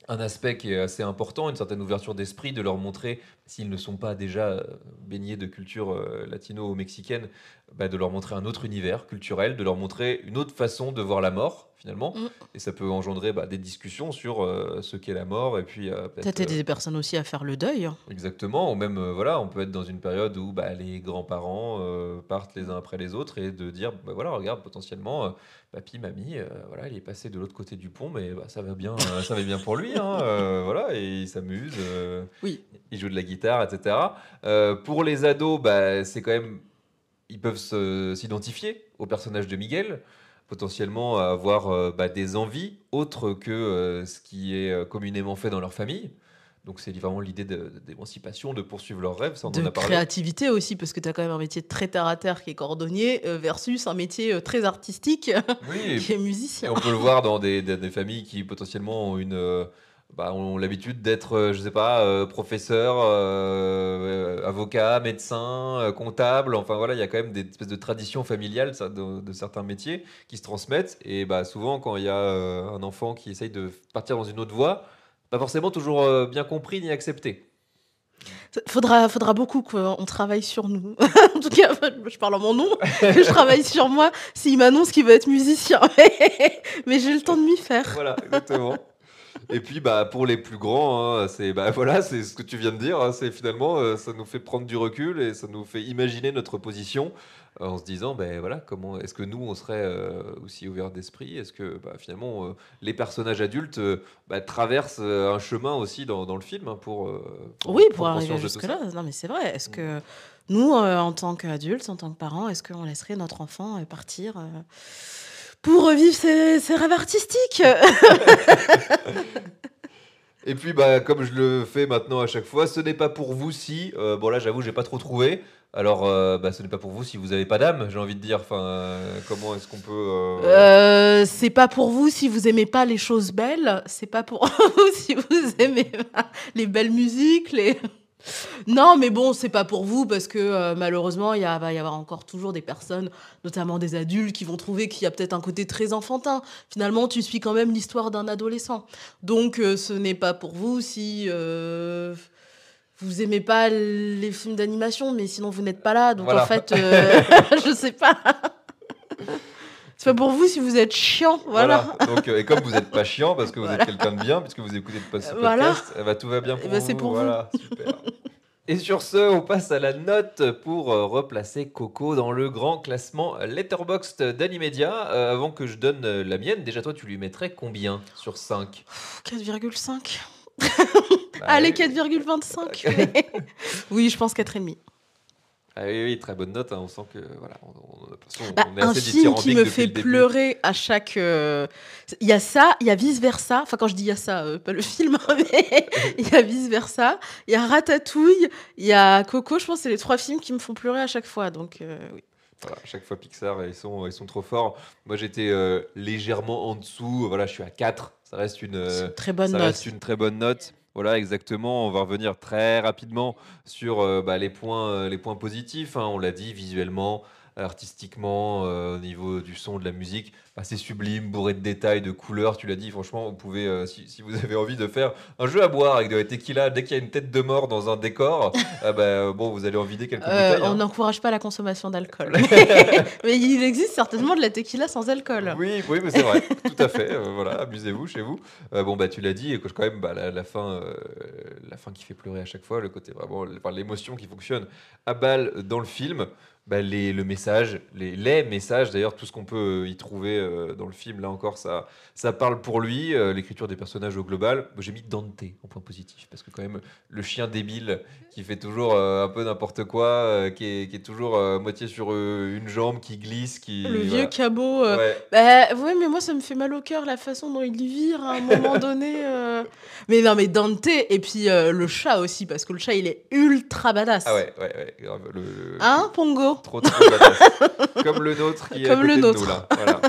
un aspect qui est assez important, une certaine ouverture d'esprit, de leur montrer, s'ils ne sont pas déjà baignés de culture latino-mexicaine, bah, de leur montrer un autre univers culturel, de leur montrer une autre façon de voir la mort, finalement. Et ça peut engendrer des discussions sur ce qu'est la mort. Et puis peut-être aider des personnes aussi à faire le deuil. Exactement. Ou même, voilà, on peut être dans une période où les grands-parents partent les uns après les autres et de dire, voilà, regarde, potentiellement, papy, mamie, voilà, il est passé de l'autre côté du pont, mais ça va bien pour lui. Hein, voilà, et il s'amuse. Oui. Il joue de la guitare, etc. Pour les ados, c'est quand même... Ils peuvent s'identifier au personnage de Miguel, potentiellement avoir des envies autres que ce qui est communément fait dans leur famille. Donc c'est vraiment l'idée d'émancipation, de poursuivre leurs rêves, ça on en a parlé. Créativité aussi, parce que tu as quand même un métier très terre-à-terre qui est cordonnier versus un métier très artistique qui est musicien. Et on peut le voir dans des familles qui potentiellement ont ont l'habitude d'être, je sais pas, professeur, avocat, médecin, comptable. Enfin voilà, il y a quand même des espèces de traditions familiales de certains métiers qui se transmettent. Et souvent, quand il y a un enfant qui essaye de partir dans une autre voie, pas forcément toujours bien compris ni accepté. Faudra beaucoup qu'on travaille sur nous. En tout cas, je parle en mon nom, je travaille sur moi s'il m'annonce qu'il veut être musicien. Mais j'ai le temps de m'y faire. Voilà, exactement. Et puis pour les plus grands, hein, c'est ce que tu viens de dire. Hein, c'est finalement ça nous fait prendre du recul et ça nous fait imaginer notre position en se disant voilà, comment est-ce que nous on serait aussi ouverts d'esprit? Est-ce que finalement les personnages adultes traversent un chemin aussi dans le film pour arriver jusque-là. Non mais c'est vrai. Est-ce que nous en tant qu'adultes, en tant que parents, est-ce qu'on laisserait notre enfant partir pour revivre ses rêves artistiques? Et puis, comme je le fais maintenant à chaque fois, ce n'est pas pour vous si... bon, là, j'avoue, j'ai pas trop trouvé. Alors, ce n'est pas pour vous si vous n'avez pas d'âme, j'ai envie de dire. Enfin, comment est-ce qu'on peut... C'est pas pour vous si vous aimez pas les choses belles. C'est pas pour vous si vous aimez les belles musiques, Non, mais bon, c'est pas pour vous parce que malheureusement, va y avoir encore toujours des personnes, notamment des adultes, qui vont trouver qu'il y a peut-être un côté très enfantin. Finalement, tu suis quand même l'histoire d'un adolescent. Donc, ce n'est pas pour vous si vous aimez pas les films d'animation, mais sinon vous n'êtes pas là. Donc voilà. En fait, je sais pas. C'est pas pour vous si vous êtes chiant, voilà. Donc, et comme vous n'êtes pas chiant parce que vous êtes quelqu'un de bien, puisque vous écoutez ce podcast, tout va bien pour vous. C'est pour vous. Super. Et sur ce, on passe à la note pour replacer Coco dans le grand classement Letterboxd d'Animedia. Avant que je donne la mienne, déjà toi, tu lui mettrais combien sur 5 ? 4,5. Allez, 4,25. Oui, je pense 4,5. Ah oui, très bonne note. Hein. On sent que voilà, on est un assez film qui me fait pleurer à chaque. Il y a ça, il y a vice versa. Enfin, quand je dis il y a ça, pas le film, mais il y a vice versa. Il y a Ratatouille, il y a Coco. Je pense que c'est les 3 films qui me font pleurer à chaque fois. Donc oui. Voilà, à chaque fois Pixar, ils sont trop forts. Moi, j'étais légèrement en dessous. Voilà, je suis à 4. Ça reste une très bonne note. Reste une très bonne note. Voilà, exactement. On va revenir très rapidement sur les points positifs. Hein. On l'a dit, visuellement, artistiquement, au niveau du son, de la musique, c'est sublime, bourré de détails, de couleurs. Tu l'as dit, franchement, vous pouvez, si vous avez envie de faire un jeu à boire avec de la tequila, dès qu'il y a une tête de mort dans un décor, vous allez en vider quelques bouteilles. On n'encourage pas la consommation d'alcool. Mais il existe certainement de la tequila sans alcool. Oui, mais c'est vrai, tout à fait. Voilà, amusez-vous chez vous. Tu l'as dit, et quand même, la fin qui fait pleurer à chaque fois, le côté vraiment, l'émotion qui fonctionne à balle dans le film. le message, les messages, d'ailleurs, tout ce qu'on peut y trouver dans le film, là encore, ça parle pour lui. L'écriture des personnages au global. Moi, j'ai mis Dante en point positif, parce que quand même, le chien débile qui fait toujours un peu n'importe quoi, qui est toujours moitié sur une jambe, qui glisse, Le vieux cabot. Ouais. Ouais, mais moi, ça me fait mal au cœur, la façon dont il vire à un moment donné. Mais non, mais Dante, et puis le chat aussi, parce que le chat, il est ultra badass. Ah ouais, grave. Hein, Pongo? Trop badass. Comme le nôtre qui est Comme à côté le de nôtre. nous, là. Voilà.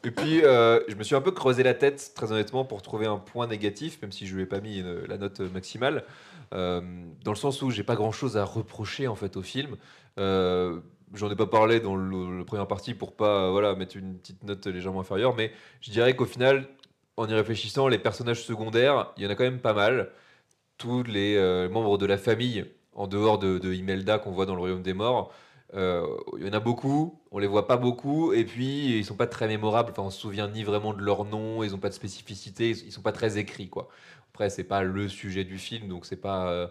Et puis, je me suis un peu creusé la tête, très honnêtement, pour trouver un point négatif, même si je lui ai pas mis la note maximale, dans le sens où j'ai pas grand-chose à reprocher en fait au film. J'en ai pas parlé dans la première partie pour pas mettre une petite note légèrement inférieure, mais je dirais qu'au final, en y réfléchissant, les personnages secondaires, il y en a quand même pas mal. Tous les membres de la famille, en dehors de Imelda qu'on voit dans le Royaume des Morts, il y en a beaucoup, on les voit pas beaucoup, et puis ils sont pas très mémorables. Enfin, on se souvient ni vraiment de leur nom, ils ont pas de spécificité, ils sont pas très écrits, quoi. Après, c'est pas le sujet du film, donc c'est pas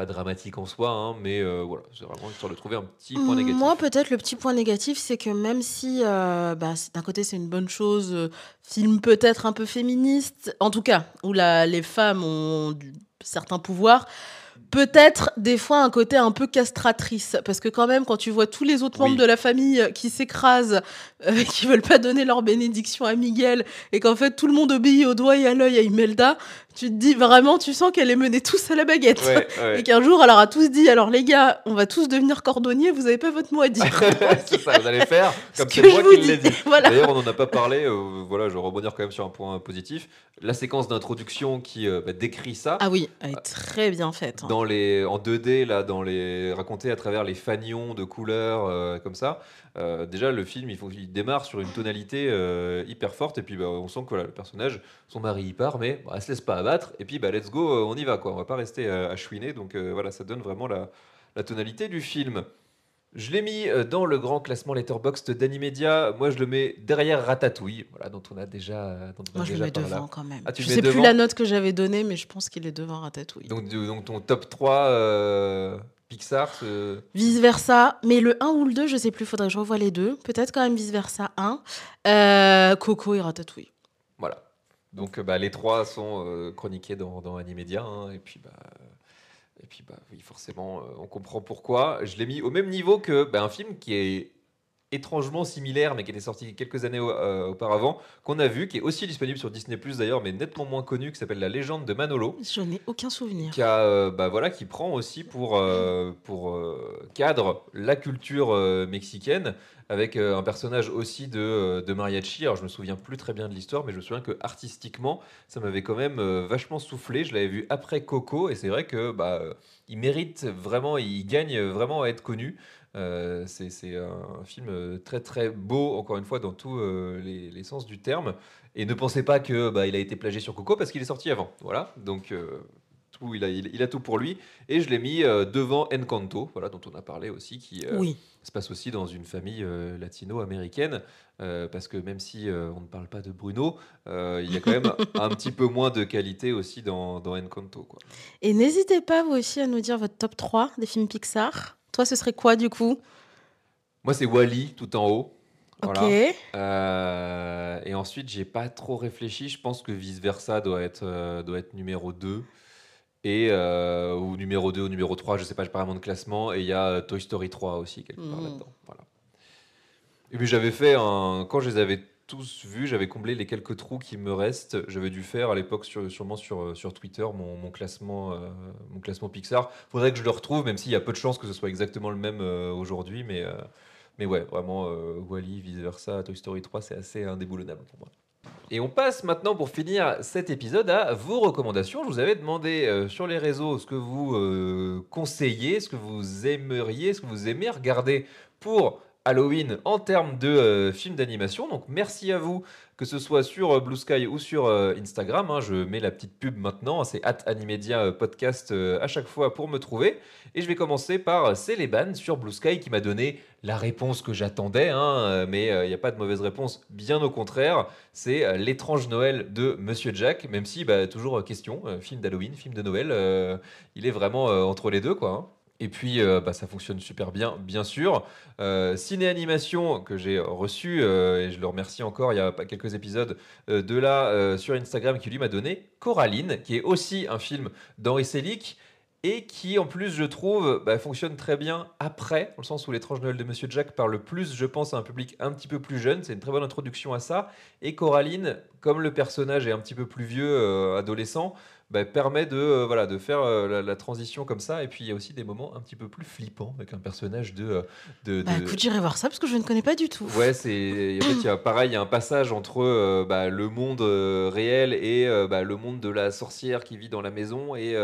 dramatique en soi, hein, mais voilà, c'est vraiment histoire de trouver un petit point négatif. Moi, peut-être le petit point négatif, c'est que même si d'un côté c'est une bonne chose, film peut-être un peu féministe, en tout cas, où les femmes ont certains pouvoirs, peut-être des fois un côté un peu castratrice, parce que quand même quand tu vois tous les autres membres de la famille qui s'écrasent, qui veulent pas donner leur bénédiction à Miguel, et qu'en fait tout le monde obéit au doigt et à l'œil à Imelda, tu te dis vraiment, tu sens qu'elle est menée tous à la baguette. Ouais. Et qu'un jour, elle leur a tous dit, alors les gars, on va tous devenir cordonniers, vous avez pas votre mot à dire. C'est ça, vous allez faire comme Ce c'est que moi je vous qui l'ai dis. dit. Voilà. D'ailleurs, on n'en a pas parlé. Je vais rebondir quand même sur un point positif. La séquence d'introduction qui décrit ça. Ah oui, elle est très bien faite. En 2D, là, raconté à travers les fanions de couleurs, comme ça. Déjà, le film, il démarre sur une tonalité hyper forte. Et puis, on sent que le personnage, son mari, il part, mais elle se laisse pas abattre. Et puis, let's go, on y va, quoi. On va pas rester à chouiner. Donc, ça donne vraiment la tonalité du film. Je l'ai mis dans le grand classement Letterboxd d'Animedia. Moi, je le mets derrière Ratatouille, dont on a déjà Moi, je le mets parlé là. devant quand même. Ah, tu Je le sais mets plus devant la note que j'avais donnée, mais je pense qu'il est devant Ratatouille. Donc ton top 3 Pixar Vice versa, mais le 1 ou le 2, je sais plus, faudrait que je revoie les deux. Peut-être quand même vice versa 1. Coco et Ratatouille. Voilà. Donc les 3 sont chroniqués dans Animedia. Hein, et puis oui, forcément, on comprend pourquoi. Je l'ai mis au même niveau que un film qui est étrangement similaire, mais qui était sorti quelques années auparavant, qu'on a vu, qui est aussi disponible sur Disney+, d'ailleurs, mais nettement moins connu, qui s'appelle La Légende de Manolo. Je n'ai aucun souvenir. Qui prend aussi pour cadre la culture mexicaine, avec un personnage aussi de mariachi. Alors je me souviens plus très bien de l'histoire, mais je me souviens que artistiquement, ça m'avait quand même vachement soufflé. Je l'avais vu après Coco, et c'est vrai que il mérite vraiment, il gagne vraiment à être connu. C'est un film très très beau, encore une fois, dans tous les sens du terme. Et ne pensez pas que il a été plagié sur Coco, parce qu'il est sorti avant. Voilà, donc il a tout pour lui. Et je l'ai mis devant Encanto, dont on a parlé aussi, qui se passe aussi dans une famille latino-américaine, parce que même si on ne parle pas de Bruno, il y a quand même un petit peu moins de qualité aussi dans Encanto, quoi. Et n'hésitez pas, vous aussi, à nous dire votre top 3 des films Pixar. Toi, ce serait quoi, du coup? Moi, c'est Wall-E, tout en haut. Voilà. Ok. Et ensuite, j'ai pas trop réfléchi. Je pense que Vice Versa doit être numéro 2. Ou numéro 2 ou numéro 3, je sais pas, j'ai pas vraiment de classement. Et il y a Toy Story 3 aussi, quelque part là-dedans. Voilà. Et puis j'avais fait quand je les avais tous vus, j'avais comblé les quelques trous qui me restent. J'avais dû faire à l'époque sûrement sur Twitter mon classement Pixar. Faudrait que je le retrouve, même s'il y a peu de chances que ce soit exactement le même aujourd'hui. Mais ouais, vraiment, Wall-E, Vice Versa, Toy Story 3, c'est assez indéboulonnable pour moi. Et on passe maintenant, pour finir cet épisode, à vos recommandations. Je vous avais demandé sur les réseaux ce que vous conseillez, ce que vous aimeriez, ce que vous aimez regarder pour Halloween en termes de films d'animation. Donc merci à vous, que ce soit sur Blue Sky ou sur Instagram. Je mets la petite pub maintenant, c'est @Animedia podcast à chaque fois pour me trouver. Et je vais commencer par Céléban sur Blue Sky, qui m'a donné la réponse que j'attendais, mais il n'y a pas de mauvaise réponse, bien au contraire. C'est L'étrange Noël de Monsieur Jack, même si toujours question, film d'Halloween, film de Noël, il est vraiment entre les deux, quoi. Et puis, ça fonctionne super bien, bien sûr. Ciné-animation que j'ai reçu, et je le remercie encore, il y a pas quelques épisodes de là sur Instagram, qui lui m'a donné Coraline, qui est aussi un film d'Henri Selick, et qui, en plus, je trouve, fonctionne très bien après, dans le sens où L'étrange Noël de Monsieur Jack parle plus, je pense, à un public un petit peu plus jeune. C'est une très bonne introduction à ça. Et Coraline, comme le personnage est un petit peu plus vieux, adolescent, permet de faire la transition comme ça. Et puis il y a aussi des moments un petit peu plus flippants avec un personnage Écoute, j'irai voir ça parce que je ne connais pas du tout. Ouais, en fait, il y a un passage entre le monde réel et le monde de la sorcière qui vit dans la maison, et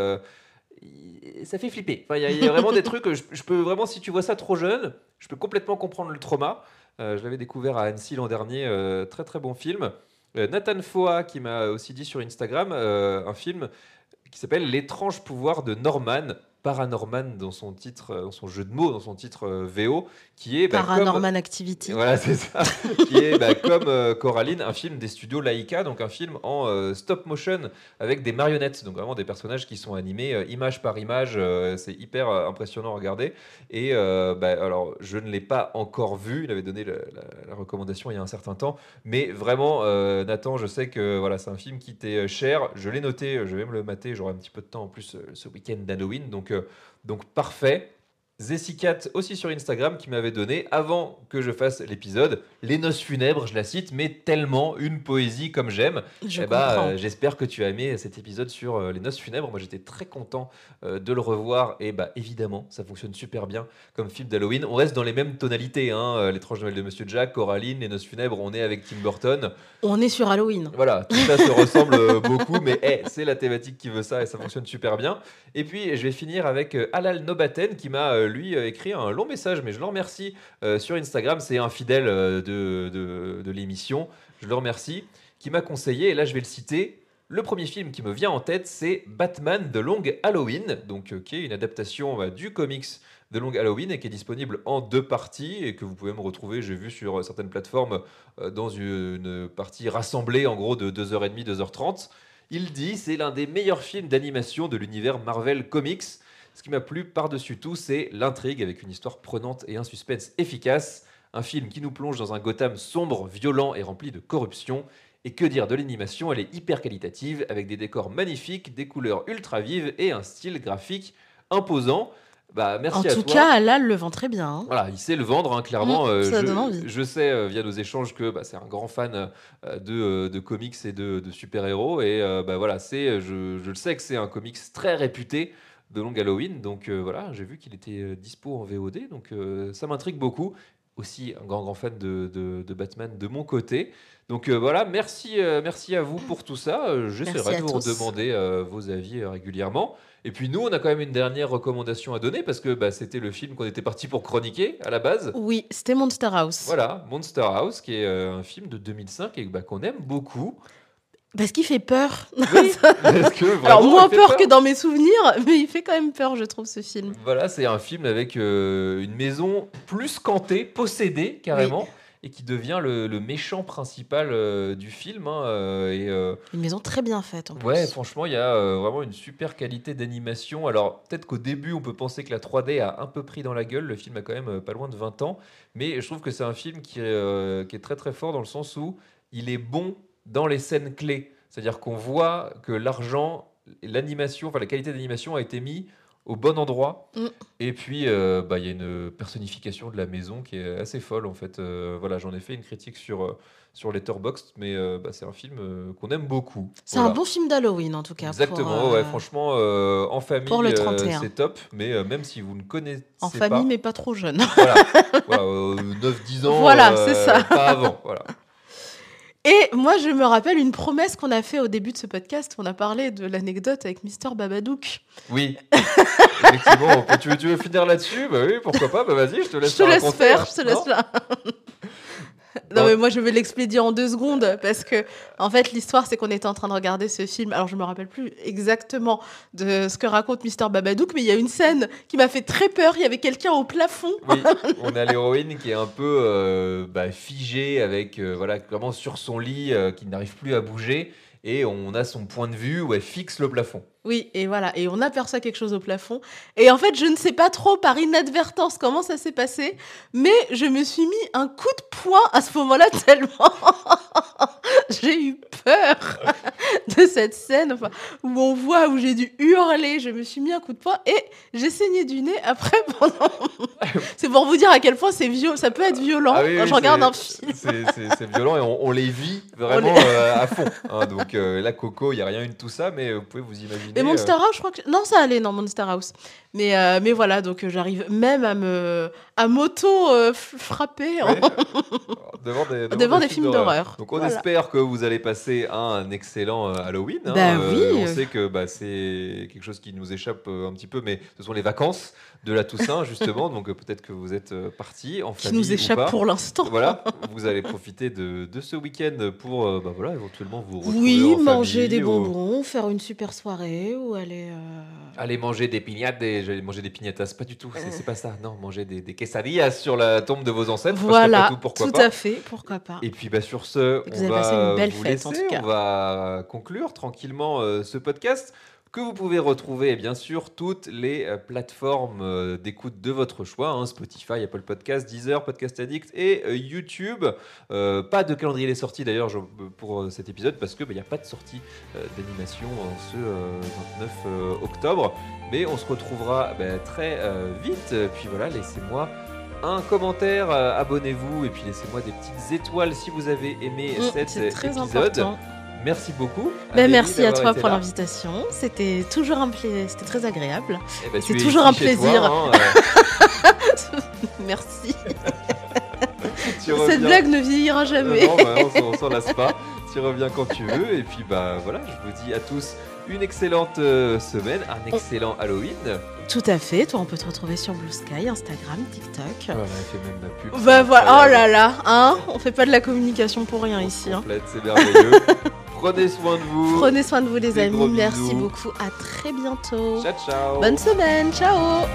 ça fait flipper. Enfin, il y a vraiment des trucs que je peux vraiment, si tu vois ça trop jeune, je peux complètement comprendre le trauma. Je l'avais découvert à Annecy l'an dernier, très très bon film. Nathan Foa qui m'a aussi dit sur Instagram un film qui s'appelle L'étrange pouvoir de Norman, Paranorman dans son titre, dans son jeu de mots, dans son titre VO, qui est Paranorman Activity. Voilà, c'est ça. Qui est comme Coraline, un film des studios Laika, donc un film en stop motion avec des marionnettes, donc vraiment des personnages qui sont animés image par image. C'est hyper impressionnant à regarder. Et alors, je ne l'ai pas encore vu. Il avait donné la recommandation il y a un certain temps, mais vraiment, Nathan, je sais que voilà, c'est un film qui t'est cher. Je l'ai noté, je vais me le mater. J'aurai un petit peu de temps en plus ce week-end d'Halloween, donc parfait. Zessicat aussi sur Instagram qui m'avait donné, avant que je fasse l'épisode, Les Noces Funèbres, je la cite, mais tellement une poésie comme j'aime. J'espère que tu as aimé cet épisode sur Les Noces Funèbres. Moi j'étais très content de le revoir, et évidemment ça fonctionne super bien comme film d'Halloween. On reste dans les mêmes tonalités, L'étrange Noël de Monsieur Jack, Coraline, Les Noces Funèbres, on est avec Tim Burton. On est sur Halloween. Voilà, tout ça se ressemble beaucoup, mais c'est la thématique qui veut ça, et ça fonctionne super bien. Et puis je vais finir avec Alal Nobaten qui m'a lui écrit un long message, mais je le remercie sur Instagram. C'est un fidèle de l'émission, je le remercie, qui m'a conseillé, et là je vais le citer. Le premier film qui me vient en tête, c'est Batman The Long Halloween, donc qui est une adaptation du comics The Long Halloween, et qui est disponible en 2 parties, et que vous pouvez me retrouver, j'ai vu sur certaines plateformes, dans une partie rassemblée en gros de 2h30, 2h30. Il dit c'est l'un des meilleurs films d'animation de l'univers Marvel Comics. Ce qui m'a plu par-dessus tout, c'est l'intrigue, avec une histoire prenante et un suspense efficace. Un film qui nous plonge dans un Gotham sombre, violent et rempli de corruption. Et que dire de l'animation, elle est hyper qualitative, avec des décors magnifiques, des couleurs ultra vives et un style graphique imposant. Merci à toi. En tout cas, Alal le vend très bien. Voilà, il sait le vendre, clairement. Ça donne envie. Je sais via nos échanges que c'est un grand fan de comics et de super-héros. Et je le sais que c'est un comics très réputé de Long Halloween. Donc voilà, j'ai vu qu'il était dispo en VOD. Donc ça m'intrigue beaucoup. Aussi un grand fan de Batman de mon côté. Donc voilà, merci à vous pour tout ça. J'essaierai de vous redemander vos avis régulièrement. Et puis nous, on a quand même une dernière recommandation à donner, parce que c'était le film qu'on était parti pour chroniquer à la base. Oui, c'était Monster House. Voilà, Monster House, qui est un film de 2005 et qu'on aime beaucoup. Parce qu'il fait peur. Oui, parce que vraiment, alors moins peur que dans mes souvenirs, mais il fait quand même peur, je trouve, ce film. Voilà, c'est un film avec une maison plus qu'hantée, possédée carrément. Oui. Et qui devient le méchant principal du film. Une maison très bien faite en plus. Ouais, franchement, il y a vraiment une super qualité d'animation. Alors, peut-être qu'au début, on peut penser que la 3D a un peu pris dans la gueule. Le film a quand même pas loin de 20 ans. Mais je trouve que c'est un film qui est très très fort, dans le sens où il est bon dans les scènes clés. C'est-à-dire qu'on voit que l'argent, l'animation, la qualité d'animation a été mis au bon endroit. Et puis, il y a une personnification de la maison qui est assez folle, en fait. J'en ai fait une critique sur Letterboxd, mais c'est un film qu'on aime beaucoup. C'est un bon film d'Halloween, en tout cas. Exactement, franchement, en famille, pour le 31. C'est top. Mais même si vous ne connaissez pas... En famille, mais pas trop jeune. Voilà, 9-10 ans, voilà, c'est ça. Pas avant, voilà. Et moi, je me rappelle une promesse qu'on a fait au début de ce podcast. On a parlé de l'anecdote avec Mister Babadook. Oui, effectivement. Tu veux finir là-dessus ? Oui, pourquoi pas. Vas-y, je te laisse raconter. Je te laisse faire. Non, mais moi, je vais l'expédier en 2 secondes, parce que, en fait, l'histoire, c'est qu'on était en train de regarder ce film. Alors, je me rappelle plus exactement de ce que raconte Mister Babadook, mais il y a une scène qui m'a fait très peur. Il y avait quelqu'un au plafond. Oui, on a l'héroïne qui est un peu figée, avec vraiment sur son lit, qui n'arrive plus à bouger. Et on a son point de vue où elle fixe le plafond. Oui, et voilà. Et on aperçoit quelque chose au plafond. Et en fait, je ne sais pas trop par inadvertance comment ça s'est passé, mais je me suis mis un coup de poing à ce moment-là tellement j'ai eu peur de cette scène où on voit, où j'ai dû hurler. Je me suis mis un coup de poing et j'ai saigné du nez après pendant... C'est pour vous dire à quel point ça peut être violent quand je regarde un film. C'est violent et on les vit vraiment à fond. Hein, donc là, Coco, il n'y a rien eu de tout ça, mais vous pouvez vous imaginer. Et Monster House, je crois que... Non, ça allait, non, Monster House. Mais voilà, donc j'arrive même à m'auto-frapper devant des films d'horreur. Donc on espère que vous allez passer un excellent Halloween. Oui. On sait que c'est quelque chose qui nous échappe un petit peu, mais ce sont les vacances de la Toussaint, justement. Donc peut-être que vous êtes partis en famille. Qui nous échappe pour l'instant. Voilà, vous allez profiter de ce week-end pour éventuellement vous retrouver en manger famille, des bonbons, faire une super soirée ou aller... Aller manger des piñatas, j'allais manger des piñatas, pas du tout, c'est pas ça. Non, manger des quesadillas sur la tombe de vos ancêtres. Voilà, pourquoi tout pas. à fait, pourquoi pas. Et puis sur ce, on va vous laisser, en tout cas. On va conclure tranquillement ce podcast que vous pouvez retrouver bien sûr toutes les plateformes d'écoute de votre choix, Spotify, Apple Podcasts, Deezer, Podcast Addict et YouTube. Pas de calendrier des sorties d'ailleurs pour cet épisode parce que n'y a pas de sortie d'animation ce 29 octobre, mais on se retrouvera très vite. Puis voilà, laissez-moi un commentaire, abonnez-vous et puis laissez-moi des petites étoiles si vous avez aimé cet épisode. Important. Merci beaucoup. Merci à toi pour l'invitation. C'était toujours un plaisir, c'était très agréable. C'est toujours un plaisir. Merci. Cette blague ne vieillira jamais. On s'en lasse pas. Tu reviens quand tu veux. Et puis voilà, je vous dis à tous une excellente semaine, un excellent Halloween. Tout à fait. Toi, on peut te retrouver sur Blue Sky, Instagram, TikTok. Voilà, elle fait même ma pub. Voilà. Oh là là, on fait pas de la communication pour rien ici. C'est merveilleux. Prenez soin de vous. Prenez soin de vous, les amis. Merci beaucoup. À très bientôt. Ciao, ciao. Bonne semaine. Ciao.